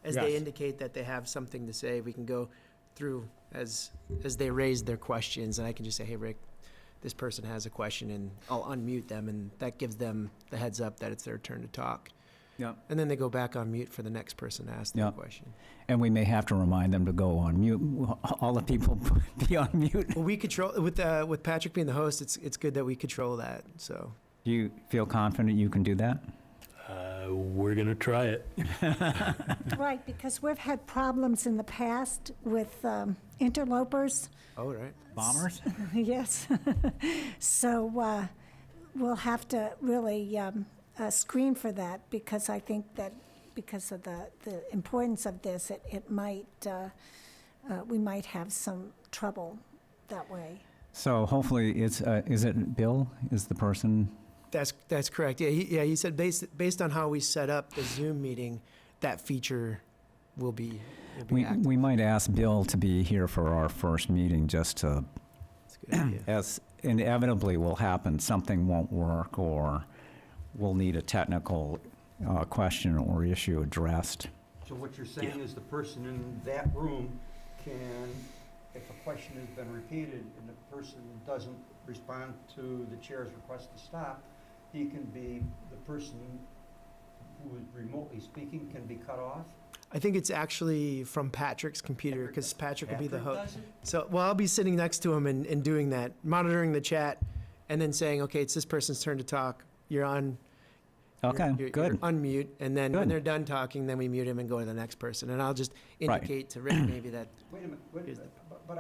As they Yes. indicate that they have something to say, we can go through as they raise their questions, and I can just say, hey, Rick, this person has a question, and I'll unmute them, and that gives them the heads up that it's their turn to talk. Yep. And then they go back on mute for the next person to ask their Yep. question. And we may have to remind them to go on mute. All the people be on mute. Well, we control, with Patrick being the host, it's good that we control that, so. Do you feel confident you can do that? We're going to try it. Right, because we've had problems in the past with interlopers. Oh, right. Bombers? Yes. So we'll have to really screen for that, because I think that because of the importance of this, it might, we might have some trouble that way. So hopefully it's, is it Bill is the person? That's correct. Yeah, he said based on how we set up the Zoom meeting, that feature will be active. We might ask Bill to be here for our first meeting, just to, That's a good idea. as inevitably will happen, something won't work, or we'll need a technical question or issue addressed. So what you're saying is the person in that room can, if a question has been repeated and the person doesn't respond to the chair's request to stop, he can be the person who is remotely speaking can be cut off? I think it's actually from Patrick's computer, because Patrick will be the host. Patrick does it? So, well, I'll be sitting next to him and doing that, monitoring the chat, and then saying, okay, it's this person's turn to talk. You're on. Okay, you're good. unmute, and then when Good. they're done talking, then we mute him and go to the next person. And I'll just Right. indicate to Rick maybe that Wait a minute, Here's the- but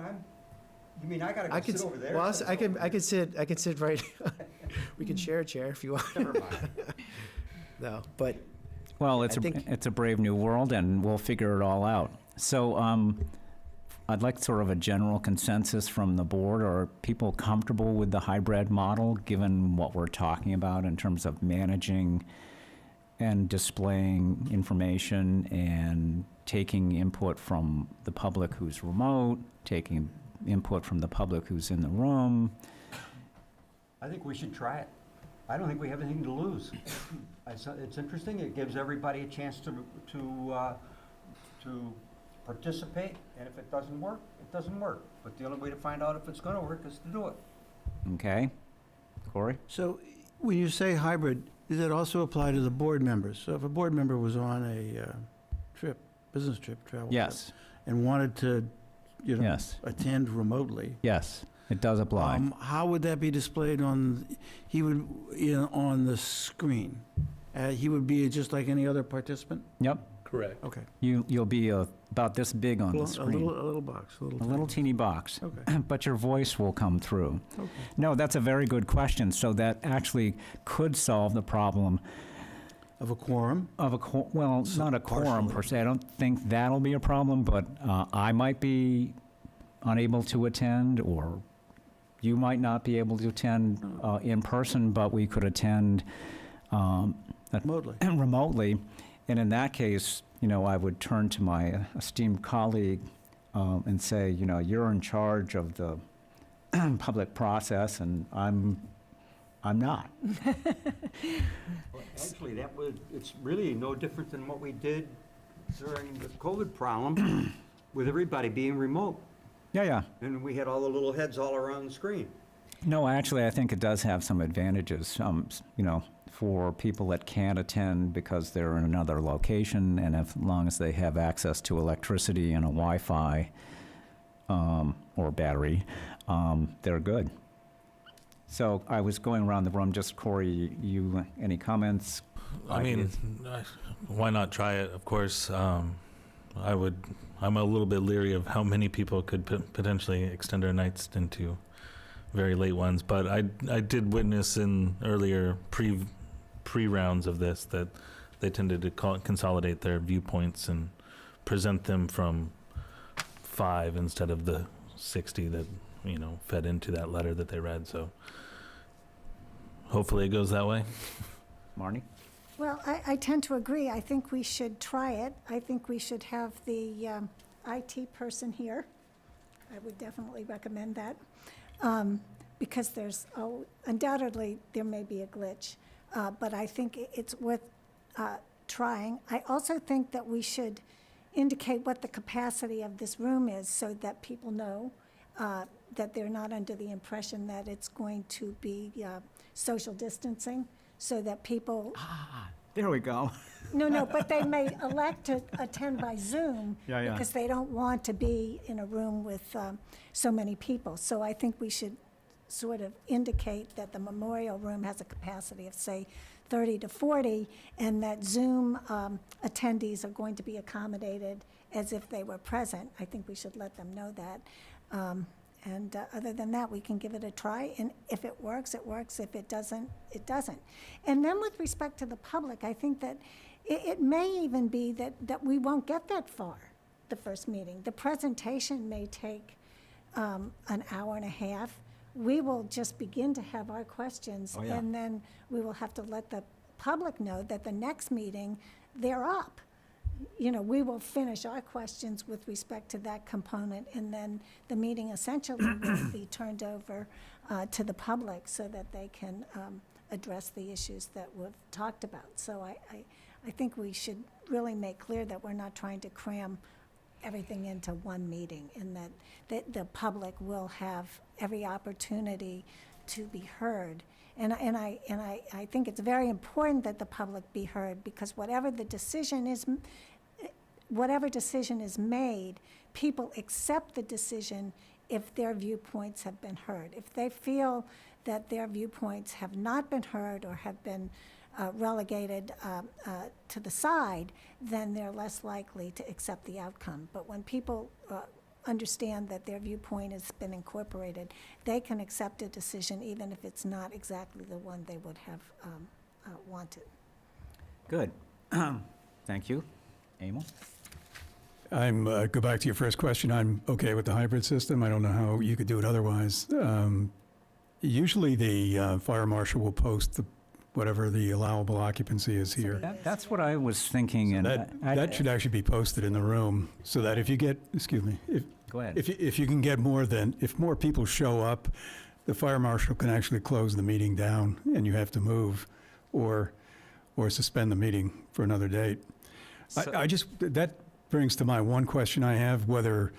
you mean I gotta I go could. sit over there? Well, instead of I sit over could sit right. We can share a chair if you want. there? Never mind. No, but Well, I think- it's a brave new world, and we'll figure it all out. So, I'd like sort of a general consensus from the board. Are people comfortable with the hybrid model, given what we're talking about in terms of managing and displaying information and taking input from the public who's remote, taking input from the public who's in the room? I think we should try it. I don't think we have anything to lose. It's interesting, it gives everybody a chance to participate, and if it doesn't work, it doesn't work. But the only way to find out if it's gonna work is to do it. Okay? Corey? So when you say hybrid, does that also apply to the board members? So if a board member was on a trip, business trip, travel trip, Yes, and wanted to, yes, attend remotely, yes, it does apply. how would that be displayed on, on the screen? He would be just like any other participant? Yep, Correct. Okay. you'll be about this big on the screen. A little box, a little. A little teeny box, Okay, but your voice will come through. okay. No, that's a very good question. So that actually could solve the problem Of a quorum? of well, So not a quorum per partially. se. I don't think that'll be a problem, but I might be unable to attend, or you might not be able to attend in person, but we could attend Remotely. remotely. And in that case, I would turn to my esteemed colleague and say, you're in charge of the public process, and I'm not. Well, actually, it's really no different than what we did during the COVID problem with everybody being remote. Yeah. And we had all the little heads all around the screen. No, actually, I think it does have some advantages, for people that can't attend because they're in another location, and as long as they have access to electricity and a Wi-Fi or battery, they're good. So I was going around the room, just Corey, any comments? I mean, ideas? why not try it? Of course, I'm a little bit leery of how many people could potentially extend their nights into very late ones, but I did witness in earlier pre-rounds of this that they tended to consolidate their viewpoints and present them from 5 instead of the 60 that fed into that letter that they read. So hopefully it goes that way. Marnie? Well, I tend to agree. I think we should try it. I think we should have the IT person here. I would definitely recommend that. Because undoubtedly, there may be a glitch. But I think it's worth trying. I also think that we should indicate what the capacity of this room is so that people know that they're not under the impression that it's going to be social distancing, so that people, There we go. no, but they may elect to attend by Zoom Yeah. because they don't want to be in a room with so many people. So I think we should sort of indicate that the memorial room has a capacity of, say, 30 to 40, and that Zoom attendees are going to be accommodated as if they were present. I think we should let them know that. And other than that, we can give it a try, and if it works, it works. If it doesn't, it doesn't. And then with respect to the public, I think that it may even be that we won't get that far, the first meeting. The presentation may take an hour and a half. We will just begin to have our questions, and then we will have to let the public know that the next meeting, they're up. We will finish our questions with respect to that component, and then the meeting essentially will be turned over to the public so that they can address the issues that we've talked about. So I think we should really make clear that we're not trying to cram everything into one meeting, and that the public will have every opportunity to be heard. I think it's very important that the public be heard, because whatever decision is made, people accept the decision if their viewpoints have been heard. If they feel that their viewpoints have not been heard or have been relegated to the side, then they're less likely to accept the outcome. But when people understand that their viewpoint has been incorporated, they can accept a decision even if it's not exactly the one they would have wanted. Good. Thank you. Emil? Go back to your first question. I'm okay with the hybrid system. I don't know how you could do it otherwise. Usually the fire marshal will post whatever the allowable occupancy is here. That's what I was thinking, So and that should actually be posted in the room, so that if you get, Go ahead. if you can get if more people show up, the fire marshal can actually close the meeting down, and you have to move, or suspend the meeting for another date. That brings to mind one question I have, whether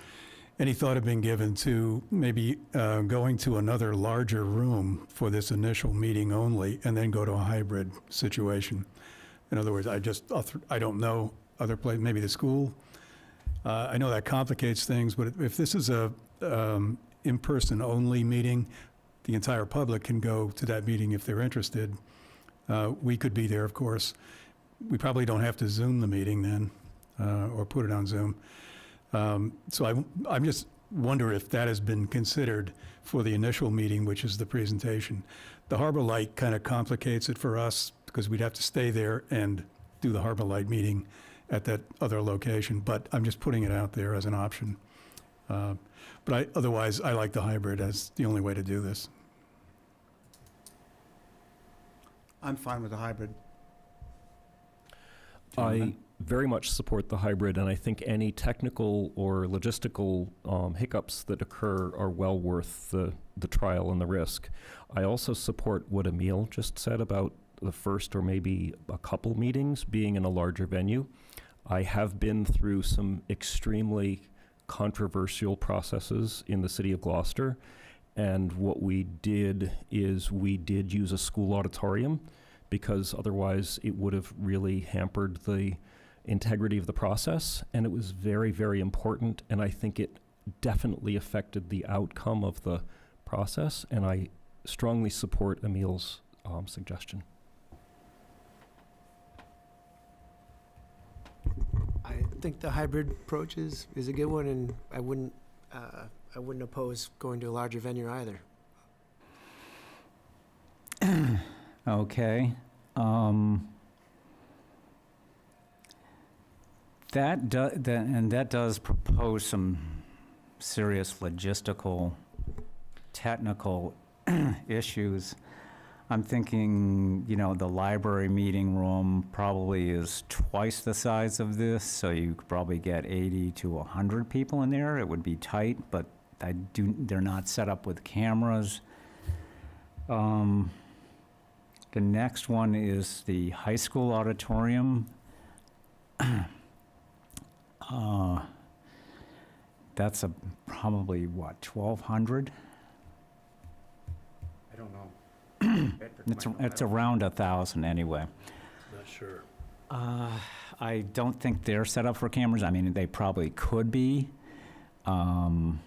any thought had been given to maybe going to another larger room for this initial meeting only, and then go to a hybrid situation. In other words, I don't know other place, maybe the school. I know that complicates things, but if this is a in-person only meeting, the entire public can go to that meeting if they're interested. We could be there, of course. We probably don't have to Zoom the meeting then, or put it on Zoom. So I'm just wonder if that has been considered for the initial meeting, which is the presentation. The Harbor Light kind of complicates it for us, because we'd have to stay there and do the Harbor Light meeting at that other location, but I'm just putting it out there as an option. But otherwise, I like the hybrid as the only way to do this. I'm fine with the hybrid. I very much support the hybrid, and I think any technical or logistical hiccups that occur are well worth the trial and the risk. I also support what Emil just said about the first or maybe a couple meetings being in a larger venue. I have been through some extremely controversial processes in the city of Gloucester, and what we did is we did use a school auditorium, because otherwise it would have really hampered the integrity of the process, and it was very, very important, and I think it definitely affected the outcome of the process, and I strongly support Emil's suggestion. I think the hybrid approach is a good one, and I wouldn't oppose going to a larger venue either. Okay. That does propose some serious logistical, technical issues. I'm thinking, the library meeting room probably is twice the size of this, so you could probably get 80 to 100 people in there. It would be tight, but they're not set up with cameras. The next one is the high school auditorium. That's probably, 1,200? I don't know. It's around 1,000 anyway. Not sure. I don't think they're set up for cameras. I mean, they probably could be. Well,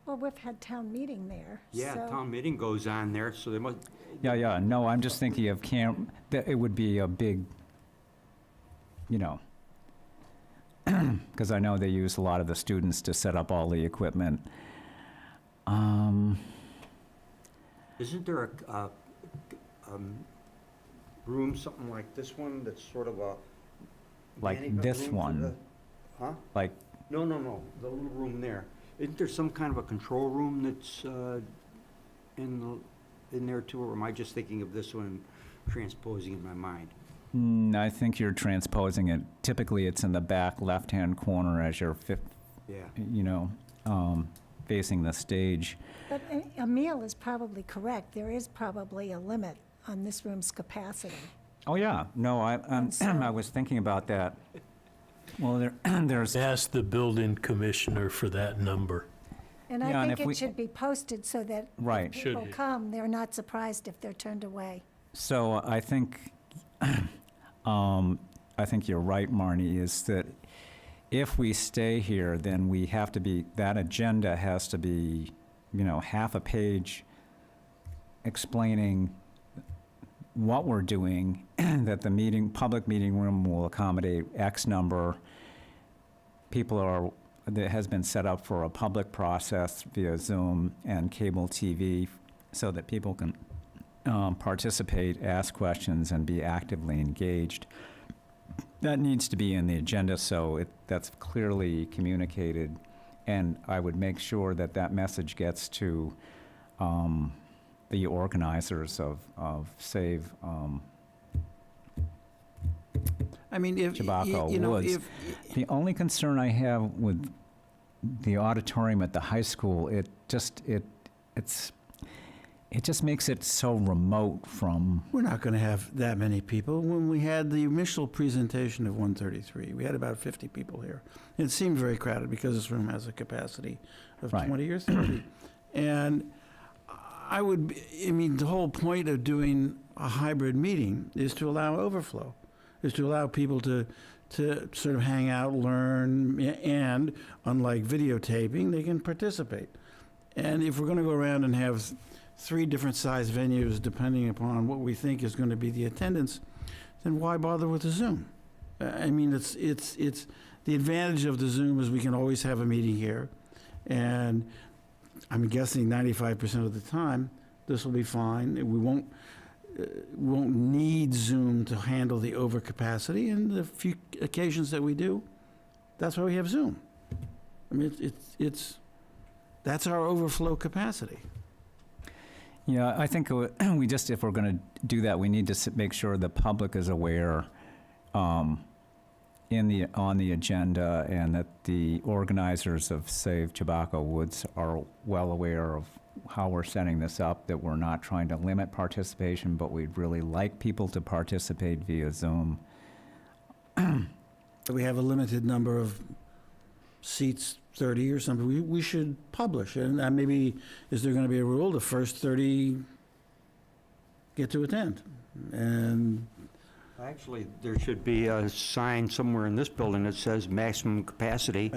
we've had town meeting there. Yeah, so- town meeting goes on there, so they must, Yeah, no, I'm just thinking of it would be a big, because I know they use a lot of the students to set up all the equipment. isn't there a room, something like this one, that's sort of a... Like handicap this room for one. the- Huh? Like, No, the little room there. Isn't there some kind of a control room that's in there too, or am I just thinking of this one, transposing in my mind? I think you're transposing it. Typically, it's in the back left-hand corner as you're, Yeah. facing the stage. But Emil is probably correct. There is probably a limit on this room's capacity. Oh, yeah, no, And so- I was thinking about that. Well, there's, Ask the building commissioner for that number. And Yeah, I and think if we- it should be posted so that Right. if Should people be. come, they're not surprised if they're turned away. So I think, I think you're right, Marnie, is that if we stay here, then we have to be, that agenda has to be, half a page explaining what we're doing, that the public meeting room will accommodate X number. That has been set up for a public process via Zoom and cable TV so that people can participate, ask questions, and be actively engaged. That needs to be in the agenda, so that's clearly communicated, and I would make sure that that message gets to the organizers of Save I mean, if, Tobacco you know, Woods. The only concern I have with the auditorium at the high school, it just makes it so remote from. we're not going to have that many people. When we had the initial presentation of 133, we had about 50 people here. It seemed very crowded because this room has a capacity of Right. 20 or 30. And I mean, the whole point of doing a hybrid meeting is to allow overflow, is to allow people to sort of hang out, learn, and unlike videotaping, they can participate. And if we're going to go around and have 3 different size venues, depending upon what we think is going to be the attendance, then why bother with the Zoom? I mean, it's the advantage of the Zoom is we can always have a meeting here, and I'm guessing 95% of the time this will be fine. We won't need Zoom to handle the overcapacity, and the few occasions that we do, that's why we have Zoom. I mean, that's our overflow capacity. Yeah, I think we just, if we're going to do that, we need to make sure the public is aware on the agenda, and that the organizers of Save Tobacco Woods are well aware of how we're setting this up, that we're not trying to limit participation, but we'd really like people to participate via Zoom. We have a limited number of seats, 30 or something. We should publish, and maybe, is there going to be a rule, the first 30 get to attend? And Actually, there should be a sign somewhere in this building that says maximum capacity.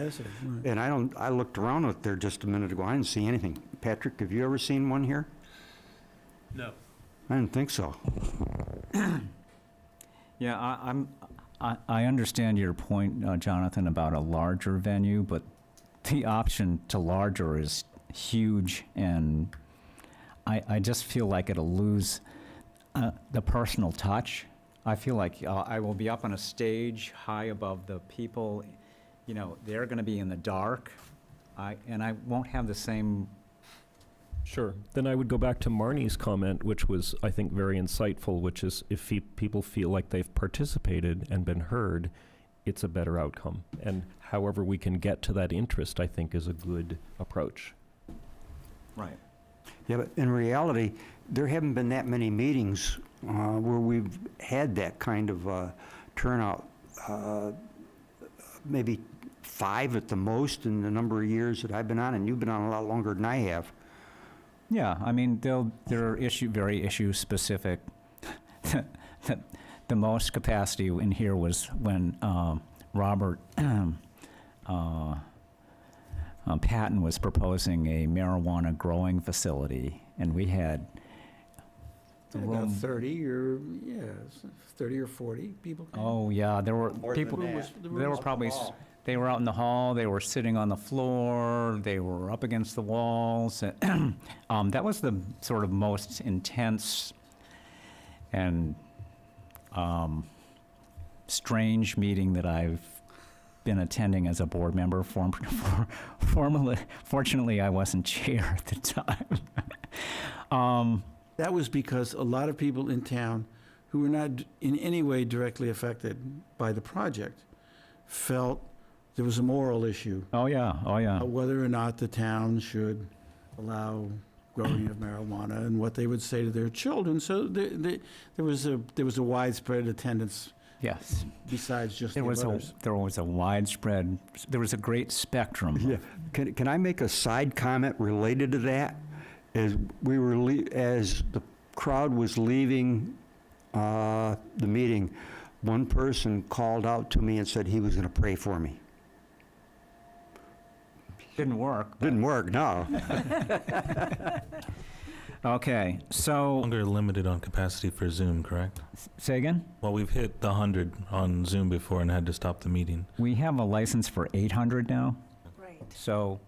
And I looked around up there just a minute ago, I didn't see anything. Patrick, have you ever seen one here? No. I didn't think so. Yeah, I understand your point, Jonathan, about a larger venue, but the option to larger is huge, and I just feel like it'll lose the personal touch. I feel like I will be up on a stage high above the people, they're going to be in the dark, and I won't have the same. Sure. Then I would go back to Marnie's comment, which was, I think, very insightful, which is if people feel like they've participated and been heard, it's a better outcome. And however we can get to that interest, I think, is a good approach. Right. Yeah, but in reality, there haven't been that many meetings where we've had that kind of turnout. Maybe 5 at the most in the number of years that I've been on, and you've been on a lot longer than I have. Yeah, I mean, they're very issue specific. The most capacity in here was when Robert Patton was proposing a marijuana growing facility, and we had the about room. 30 or 30 or 40 people. came. Oh, yeah, there were More than people, that. they were probably, they were out in the hall, they were sitting on the floor, they were up against the walls. That was the sort of most intense and strange meeting that I've been attending as a board member. Fortunately, I wasn't chair at the time. That was because a lot of people in town who were not in any way directly affected by the project felt there was a moral issue Oh, yeah, whether or not the town should allow growing of marijuana and what they would say to their children. So there was a widespread attendance Yes. besides just the There was abutters? there was a widespread, there was a great spectrum. Yeah. Can I make a side comment related to that? As as the crowd was leaving the meeting, one person called out to me and said he was going to pray for me. Didn't work. Didn't work, no. Okay, so, Longer limited on capacity for Zoom, correct? say again? Well, we've hit the 100 on Zoom before and had to stop the meeting. We have a license for 800 now, Right. so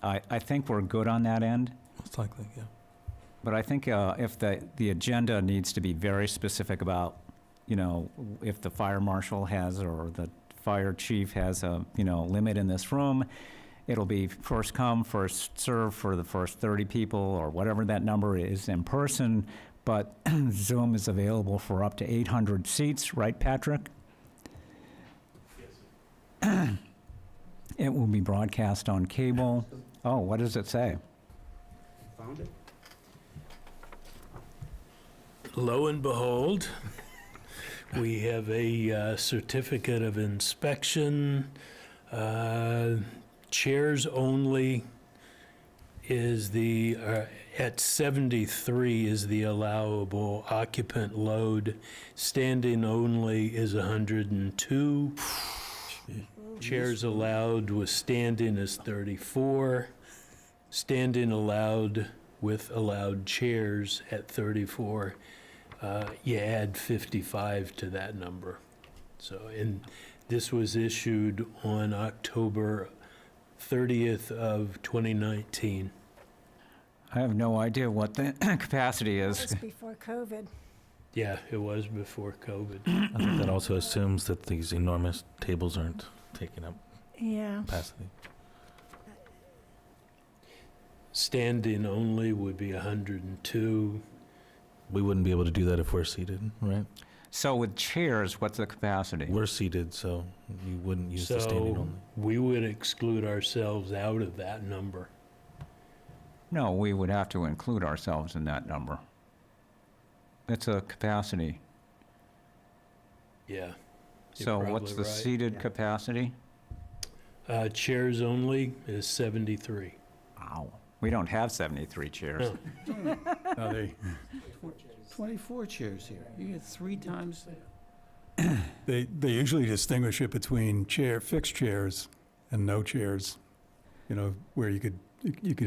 I think we're good on that end. Most likely, yeah. But I think if the agenda needs to be very specific about, you know, if the fire marshal has or the fire chief has a, you know, limit in this room, it'll be first come, first serve for the first 30 people or whatever that number is in person. But Zoom is available for up to 800 seats, right, Patrick? It will be broadcast on cable. Oh, what does it say? Found it? Lo and behold, we have a certificate of inspection. Chairs only is at 73 is the allowable occupant load. Standing only is 102. Chairs allowed with standing is 34. Standing allowed with allowed chairs at 34. You add 55 to that number. So, and this was issued on October 30th of 2019. I have no idea what the capacity That was is. before COVID. Yeah, it was before COVID. I think that also assumes that these enormous tables aren't taking up Yeah. capacity. Standing only would be 102. We wouldn't be able to do that if we're seated, right? So with chairs, what's the capacity? We're seated, so you wouldn't use the standing So only. we would exclude ourselves out of that number. No, we would have to include ourselves in that number. It's a capacity. Yeah. You're So what's probably the right. seated capacity? Chairs only is 73. Wow, we don't have 73 chairs. No. Now, they, 24 chairs here. You get 3 times. they usually distinguish it between fixed chairs and no chairs, you know, where you could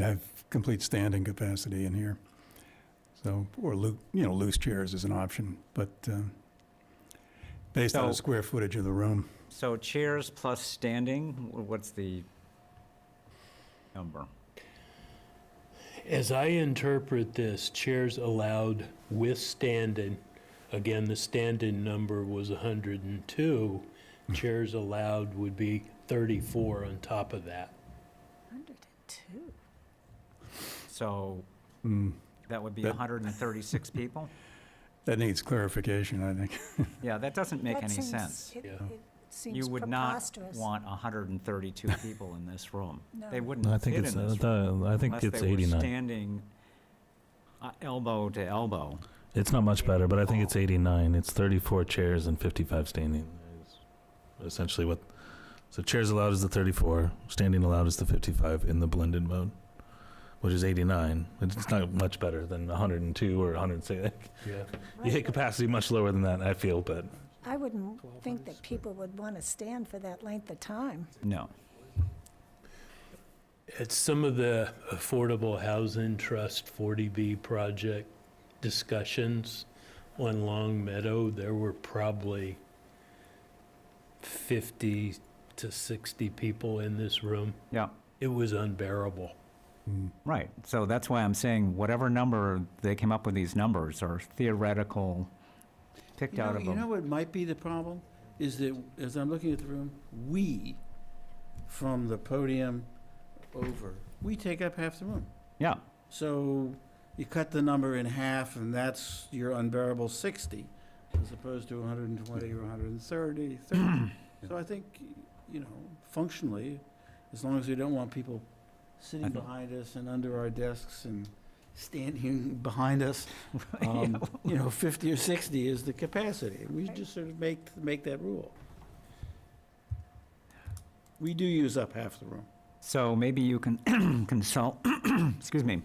have complete standing capacity in here. So, or loose chairs is an option, but based on the So- square footage of the room. So chairs plus standing, what's the number? As I interpret this, chairs allowed with standing, again, the standing number was 102. Chairs allowed would be 34 on top of that. 102. So Mm, that would be That- 136 people? That needs clarification, I think. Yeah, that doesn't make That any seems- sense. It Yeah. it seems You would not preposterous. want 132 people in this room. They No. wouldn't No, I fit think in it's this room I think unless it's they were 89. standing elbow to elbow. It's not much better, but I think it's 89. It's 34 chairs and 55 standing. Is essentially what. So chairs allowed is the 34, standing allowed is the 55 in the blended mode, which is 89. It's not much better than 102 or 106. Yeah. You hit Right. capacity much lower than that, I feel, but I wouldn't think that people would want to stand for that length of time. No. At some of the Affordable Housing Trust 40B project discussions on Long Meadow, there were probably 50 to 60 people in this room. Yeah, It was unbearable. Mm. right. So that's why I'm saying whatever number they came up with, these numbers are theoretical, picked out of You know them. what might be the problem? Is that, as I'm looking at the room, we, from the podium over, we take up half the room. Yeah, So you cut the number in half, and that's your unbearable 60, as opposed to 120 or 130, 30. So I think, functionally, as long as we don't want people sitting I think- behind us and under our desks and standing behind us. 50 or 60 is the capacity. We just sort of make that rule. We do use up half the room. So maybe you can consult, excuse me,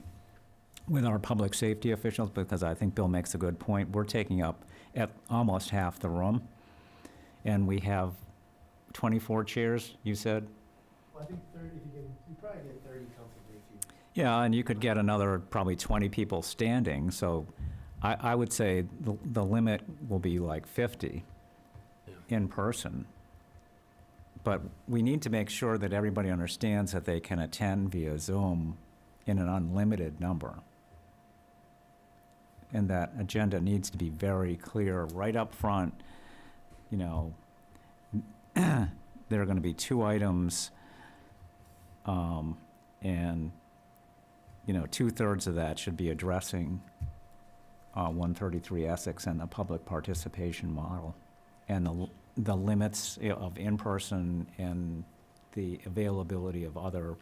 with our public safety officials, because I think Bill makes a good point. We're taking up at almost half the room, and we have 24 chairs, you said? Well, I think 30, you probably get 30 comfortably if you. Yeah, and you could get another probably 20 people standing, so I would say the limit will be like 50 in person. But we need to make sure that everybody understands that they can attend via Zoom in an unlimited number. And that agenda needs to be very clear right up front. There are going to be 2 items, and 2/3 of that should be addressing 133 Essex and the public participation model, and the limits of in-person and the availability of other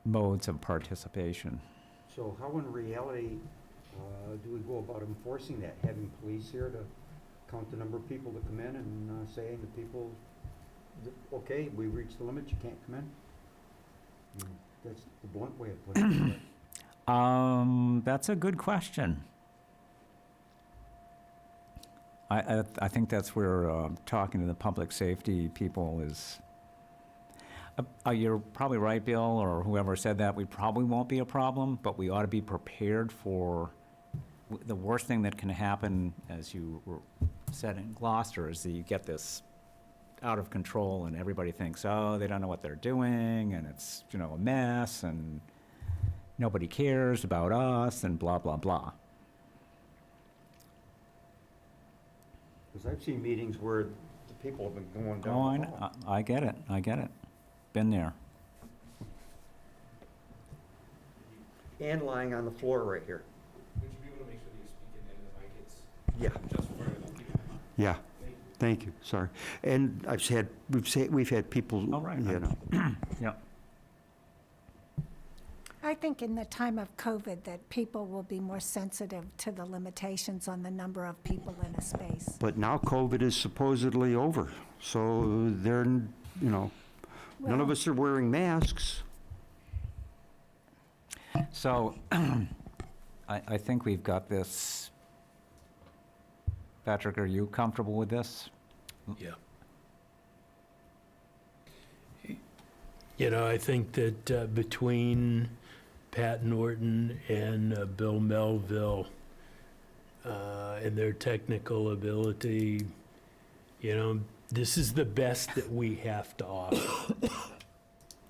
modes of participation. So how in reality do we go about enforcing that? Having police here to count the number of people that come in and saying to people, okay, we reached the limit, you can't come in? That's the blunt way of putting it. That's a good question. I think that's where talking to the public safety people is. You're probably right, Bill, or whoever said that. We probably won't be a problem, but we ought to be prepared for the worst thing that can happen, as you said in Gloucester, is that you get this out of control and everybody thinks, oh, they don't know what they're doing, and it's a mess, and nobody cares about us, and blah, blah, blah. Because I've seen meetings where the people have been going down. Oh, the hall. I get it. Been there. And lying on the floor right here. Would you be able to make sure that you speak in the mic? It's Yeah. just for the people. Yeah. Thank you. Sorry. And we've had people, Oh, right. Yeah. I think in the time of COVID that people will be more sensitive to the limitations on the number of people in a space. But now COVID is supposedly over, so none of Well, us are wearing masks. So, I think we've got this. Patrick, are you comfortable with this? Yeah. I think that between Pat Norton and Bill Melville and their technical ability, this is the best that we have to offer.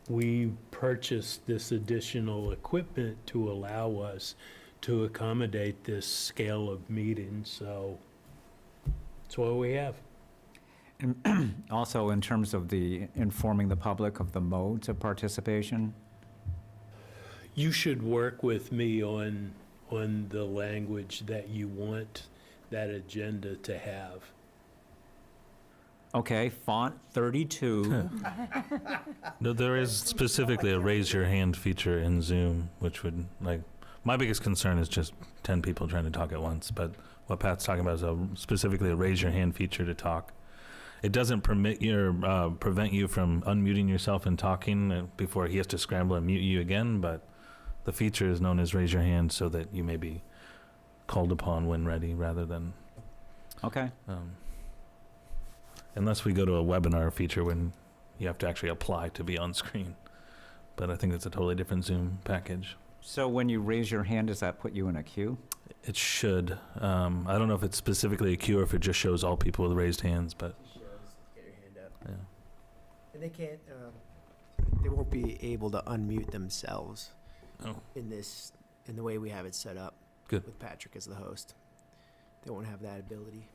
We purchased this additional equipment to allow us to accommodate this scale of meeting, so that's what we have. And also, in terms of the informing the public of the modes of participation? You should work with me on the language that you want that agenda to have. Okay, font 32. No, there is specifically a raise your hand feature in Zoom, which would, my biggest concern is just 10 people trying to talk at once, but what Pat's talking about is specifically a raise your hand feature to talk. It doesn't prevent you from unmuting yourself and talking before he has to scramble and mute you again, but the feature is known as raise your hand so that you may be called upon when ready rather than, Okay. unless we go to a webinar feature when you have to actually apply to be on screen. But I think that's a totally different Zoom package. So when you raise your hand, does that put you in a queue? It should. I don't know if it's specifically a queue or if it just shows all people with raised hands, but Get your hand up. yeah. And they can't, they won't be able to unmute themselves Oh, in the way we have it set up. Good. With Patrick as the host. They won't have that ability.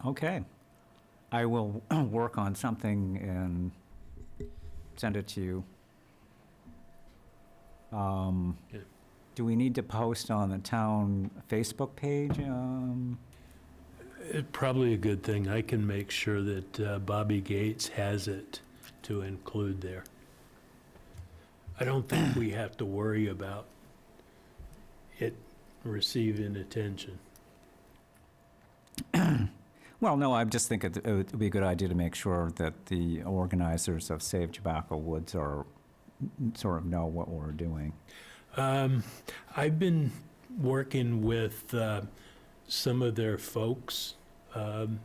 Okay. I will work on something and send it to you. Good. Do we need to post on the town Facebook page? It's probably a good thing. I can make sure that Bobby Gates has it to include there. I don't think we have to worry about it receiving attention. Well, no, I just think it would be a good idea to make sure that the organizers of Save Tobacco Woods are, sort of know what we're doing. I've been working with some of their folks.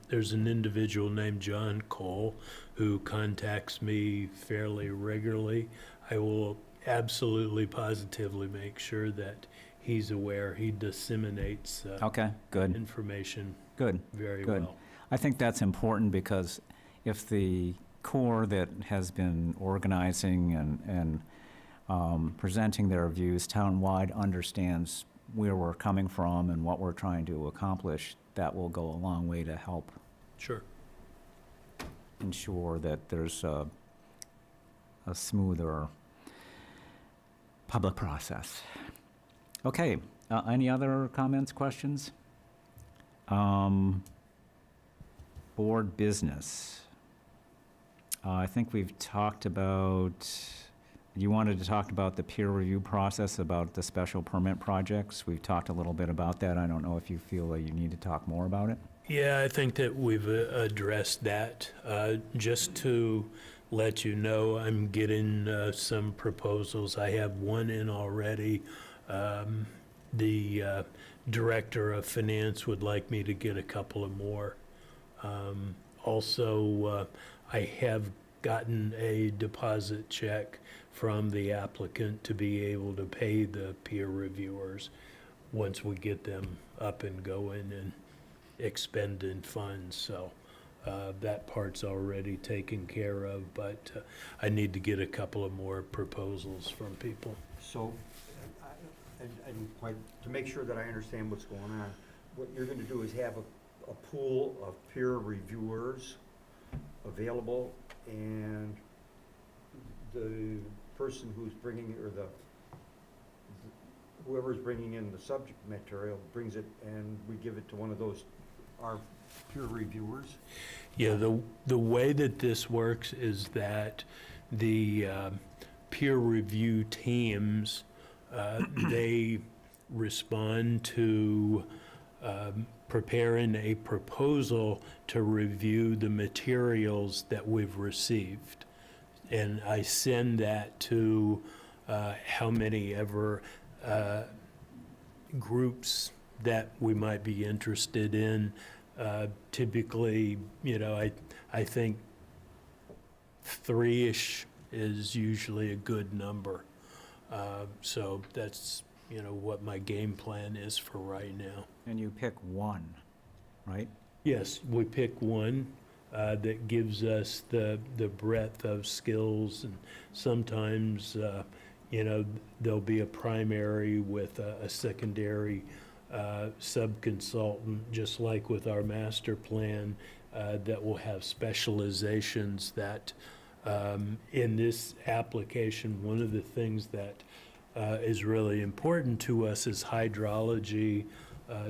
There's an individual named John Cole who contacts me fairly regularly. I will absolutely positively make sure that he's aware. He disseminates Okay, good, information good. very Good. well. I think that's important because if the core that has been organizing and presenting their views townwide understands where we're coming from and what we're trying to accomplish, that will go a long way to help Sure. ensure that there's a smoother public process. Okay, any other comments, questions? Board business. I think we've talked about, you wanted to talk about the peer review process, about the special permit projects. We've talked a little bit about that. I don't know if you feel that you need to talk more about it. Yeah, I think that we've addressed that. Just to let you know, I'm getting some proposals. I have one in already. The Director of Finance would like me to get a couple of more. Also, I have gotten a deposit check from the applicant to be able to pay the peer reviewers once we get them up and going and expending funds. So that part's already taken care of, but I need to get a couple of more proposals from people. So, and quite, to make sure that I understand what's going on, what you're gonna do is have a pool of peer reviewers available, and the person who's bringing, or whoever's bringing in the subject material brings it, and we give it to one of those, our peer reviewers? Yeah, the way that this works is that the peer review teams, they respond to preparing a proposal to review the materials that we've received. And I send that to how many ever groups that we might be interested in. Typically, I think 3-ish is usually a good number. So that's, what my game plan is for right now. And you pick one, right? Yes, we pick one that gives us the breadth of skills, and sometimes, there'll be a primary with a secondary sub-consultant, just like with our master plan, that will have specializations that, in this application, one of the things that is really important to us is hydrology,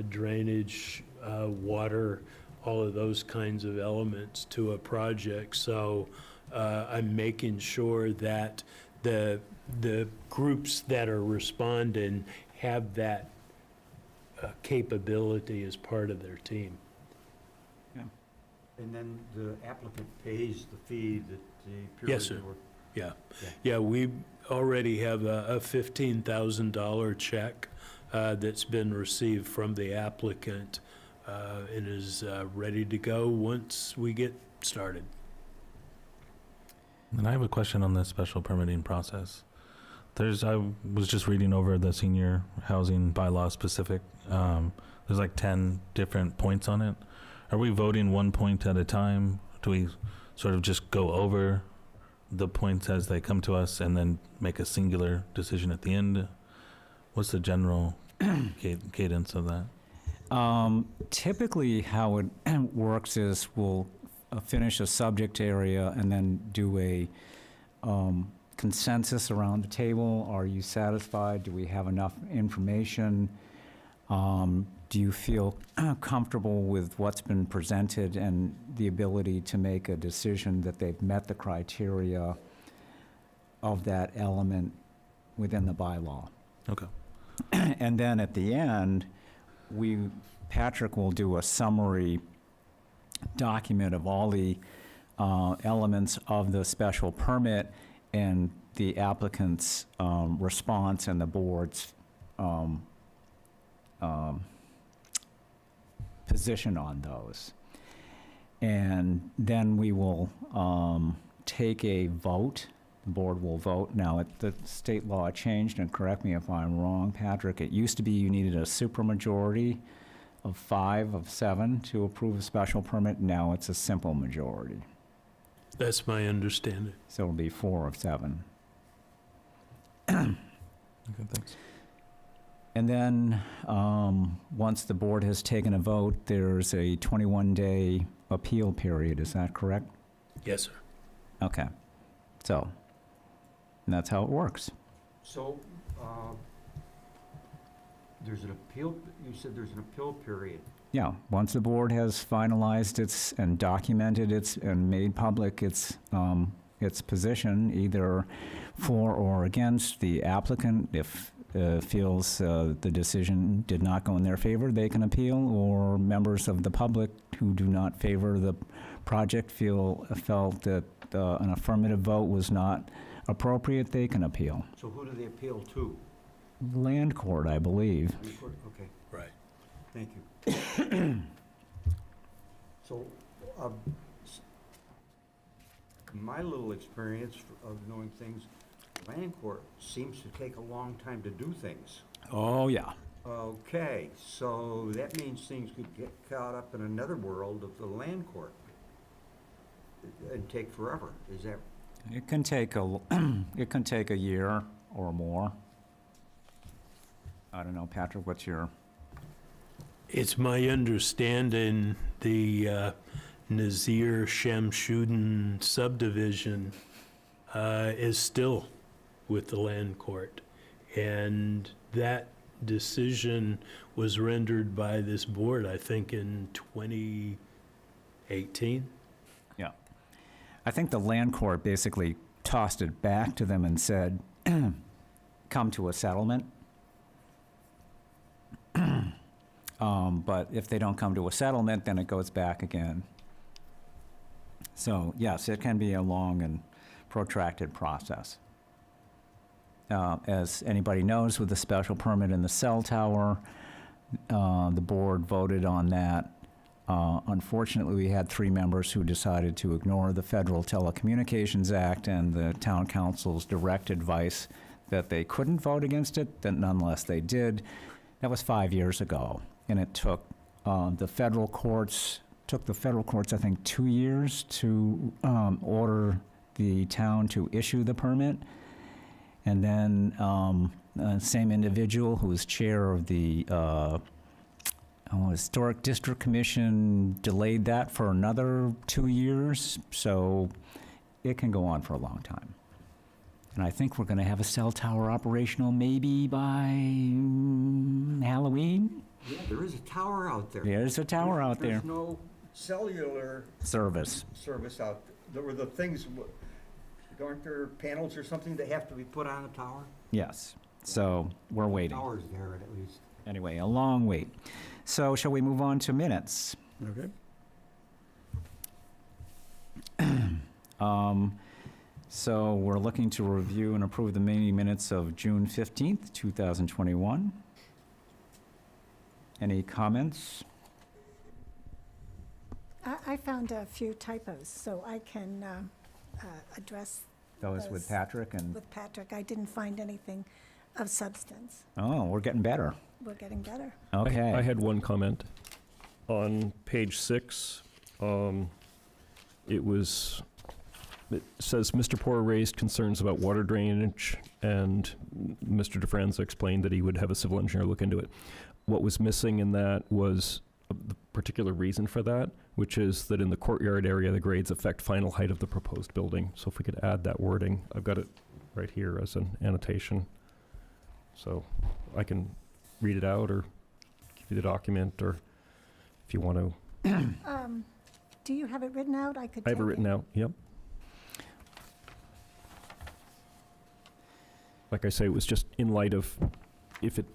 drainage, water, all of those kinds of elements to a project. So I'm making sure that the groups that are responding have that capability as part of their team. And then the applicant pays the fee that the peer Yes, sir. reviewer... Yeah, we already have a $15,000 check that's been received from the applicant and is ready to go once we get started. And I have a question on the special permitting process. I was just reading over the senior housing bylaw specific. There's like 10 different points on it. Are we voting one point at a time? Do we sort of just go over the points as they come to us and then make a singular decision at the end? What's the general cadence of that? Typically, how it works is we'll finish a subject area and then do a consensus around the table. Are you satisfied? Do we have enough information? Do you feel comfortable with what's been presented and the ability to make a decision that they've met the criteria of that element within the bylaw. Okay. And then at the end, Patrick will do a summary document of all the elements of the special permit and the applicant's response and the board's position on those. And then we will take a vote. The board will vote. Now, the state law changed, and correct me if I'm wrong, Patrick, it used to be you needed a supermajority of 5 of 7 to approve a special permit. Now it's a simple majority. That's my understanding. So it'll be 4 of 7. Okay, thanks. And then, once the board has taken a vote, there's a 21-day appeal period. Is that correct? Yes, sir. Okay. So, and that's how it works. So, there's an appeal, you said there's an appeal period. Yeah, once the board has finalized its and documented its and made public its position, either for or against the applicant, if feels the decision did not go in their favor, they can appeal, or members of the public who do not favor the project felt that an affirmative vote was not appropriate, they can appeal. So who do they appeal to? Land court, I believe. Okay, Right. thank you. So, my little experience of knowing things, land court seems to take a long time to do things. Oh, yeah. Okay, so that means things could get caught up in another world of the land court and take forever. Is that? It can take a year or more. I don't know, Patrick, what's your? It's my understanding the Nazir Shamshuddin subdivision is still with the land court. And that decision was rendered by this board, I think, in 2018. Yeah. I think the land court basically tossed it back to them and said, come to a settlement. But if they don't come to a settlement, then it goes back again. So, yes, it can be a long and protracted process. As anybody knows, with the special permit in the cell tower, the board voted on that. Unfortunately, we had 3 members who decided to ignore the Federal Telecommunications Act and the town council's direct advice that they couldn't vote against it, that nonetheless they did. That was 5 years ago, and it took the federal courts, I think, 2 years to order the town to issue the permit. And then same individual who was chair of the Historic District Commission delayed that for another 2 years. So it can go on for a long time. And I think we're going to have a cell tower operational maybe by Halloween. Yeah, there is a tower out there. There's a tower out there. There's no cellular Service. service out there. There were the things, aren't there panels or something that have to be put on the tower? Yes. So we're waiting. Towers there at least. Anyway, a long wait. So shall we move on to minutes? Okay. So we're looking to review and approve the meeting minutes of June 15th, 2021. Any comments? I found a few typos, so I can address Those with Patrick and, with Patrick. I didn't find anything of substance. oh, we're getting better. We're getting better. Okay. I had one comment. On page 6, it says, Mr. Poor raised concerns about water drainage, and Mr. DeFranza explained that he would have a civil engineer look into it. What was missing in that was the particular reason for that, which is that in the courtyard area, the grades affect final height of the proposed building. So if we could add that wording, I've got it right here as an annotation. So I can read it out or give you the document, or if you want to. Do you have it written out? I could I have it take written out, yep. like I say, it was just in light of if it,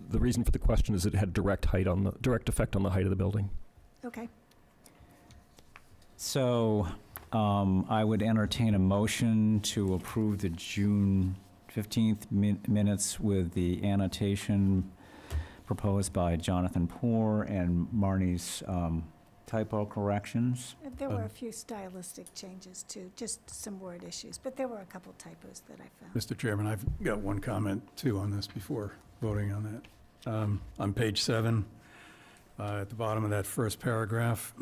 the reason for the question is it had direct effect on the height of the building. Okay. So I would entertain a motion to approve the June 15th minutes with the annotation proposed by Jonathan Poor and Marnie's typo corrections. There were a few stylistic changes too, just some word issues, but there were a couple typos that I found. Mr. Chairman, I've got one comment too on this before voting on that. On page 7, at the bottom of that first paragraph,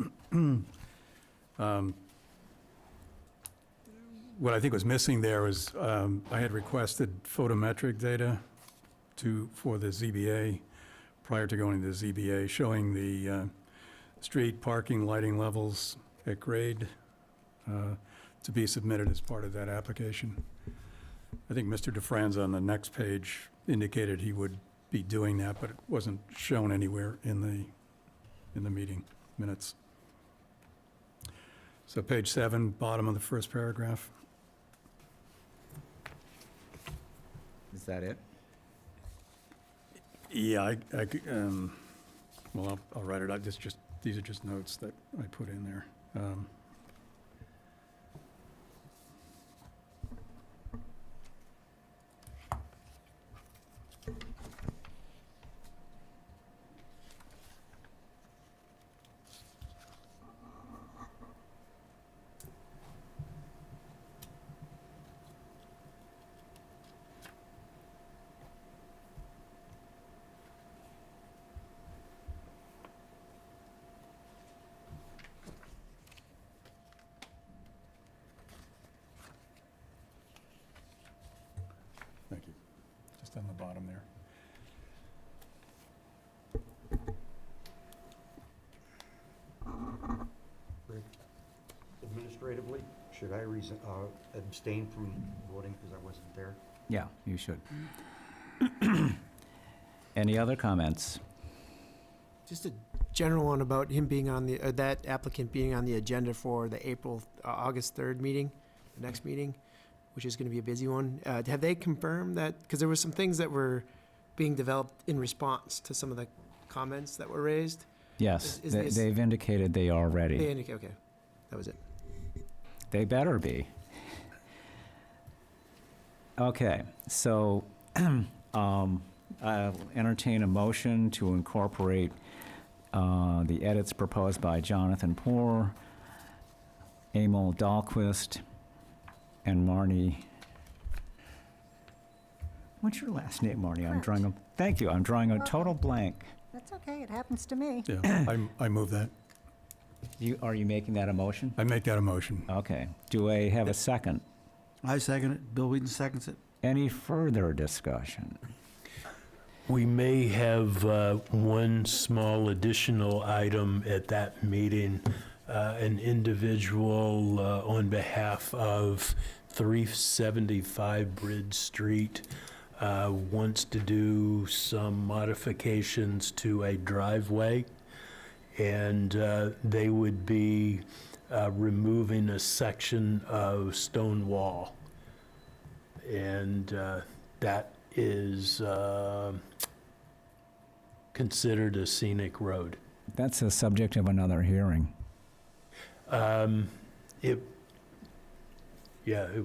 what I think was missing there was, I had requested photometric data for the ZBA, prior to going to the ZBA, showing the street parking lighting levels at grade, to be submitted as part of that application. I think Mr. DeFranz on the next page indicated he would be doing that, but it wasn't shown anywhere in the meeting minutes. So page 7, bottom of the first paragraph. Is that it? Yeah, well, I'll write it out. These are just notes that I put in there. Thank you. Just on the bottom there. Administratively, should I abstain from voting because I wasn't there? Yeah, you should. Any other comments? Just a general one about him being on that applicant being on the agenda for the August 3rd meeting, the next meeting, which is going to be a busy one. Have they confirmed that? Because there were some things that were being developed in response to some of the comments that were raised. Yes, Is this- they've indicated they are ready. They indicate, okay, that was it. They better be. Okay, so I'll entertain a motion to incorporate the edits proposed by Jonathan Poor, Emil Dahlquist, and Marnie. What's your last name, Marnie? I'm drawing a, thank you, I'm drawing a total blank. That's okay, it happens to me. Yeah, I move that. Are you making that a motion? I make that a motion. Okay. Do I have a second? I second it. Bill Wheaton seconds it. Any further discussion? We may have one small additional item at that meeting. An individual on behalf of 375 Bridge Street wants to do some modifications to a driveway, and they would be removing a section of stone wall. And that is considered a scenic road. That's the subject of another hearing. It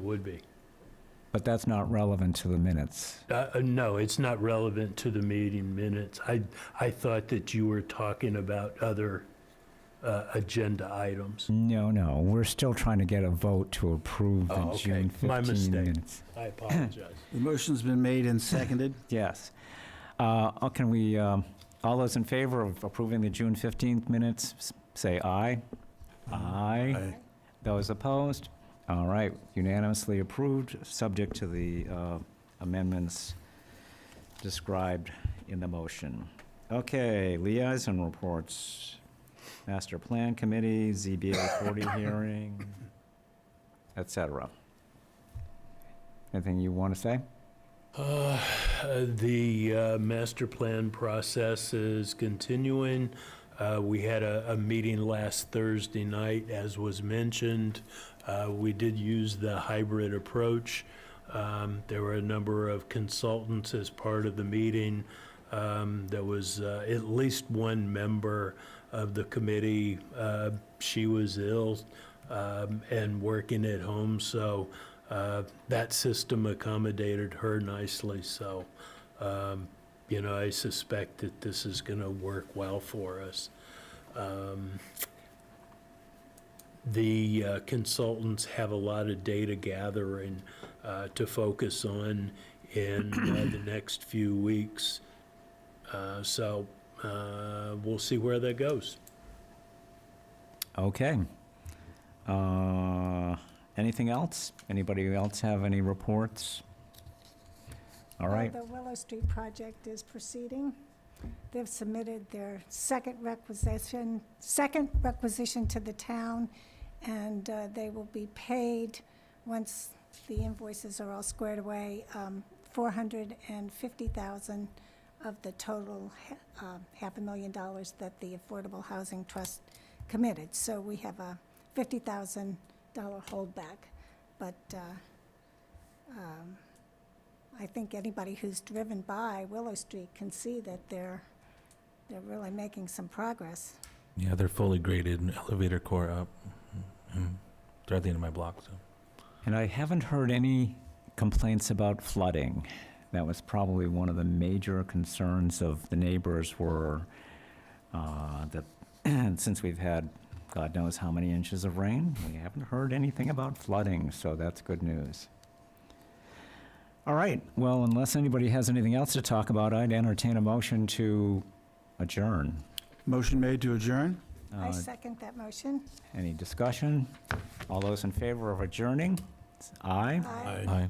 would be. But that's not relevant to the minutes. No, it's not relevant to the meeting minutes. I thought that you were talking about other agenda items. No, we're still trying to get a vote to approve the Oh, okay. June 15 My mistake. minutes. I apologize. The motion's been made and seconded. Yes. Can we, all those in favor of approving the June 15th minutes, say aye. Aye. Aye. Those opposed? All right, unanimously approved, subject to the amendments described in the motion. Okay, liaison reports. Master Plan Committee, ZBA 40 hearing, et cetera. Anything you want to say? The master plan process is continuing. We had a meeting last Thursday night, as was mentioned. We did use the hybrid approach. There were a number of consultants as part of the meeting. There was at least one member of the committee. She was ill and working at home, so that system accommodated her nicely. So, I suspect that this is going to work well for us. The consultants have a lot of data gathering to focus on in the next few weeks. So we'll see where that goes. Okay. Anything else? Anybody else have any reports? All right. The Willow Street project is proceeding. They've submitted their second requisition to the town, and they will be paid once the invoices are all squared away, $450,000 of the total $500,000 that the Affordable Housing Trust committed. So we have a $50,000 holdback, but I think anybody who's driven by Willow Street can see that they're really making some progress. Yeah, they're fully graded, elevator core up. They're at the end of my block, so. And I haven't heard any complaints about flooding. That was probably one of the major concerns of the neighbors were that since we've had God knows how many inches of rain, we haven't heard anything about flooding, so that's good news. All right, well, unless anybody has anything else to talk about, I'd entertain a motion to adjourn. Motion made to adjourn? I second that motion. Any discussion? All those in favor of adjourning? Aye. Aye.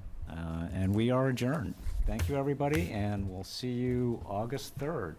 And we are adjourned. Thank you, everybody, and we'll see you August 3rd.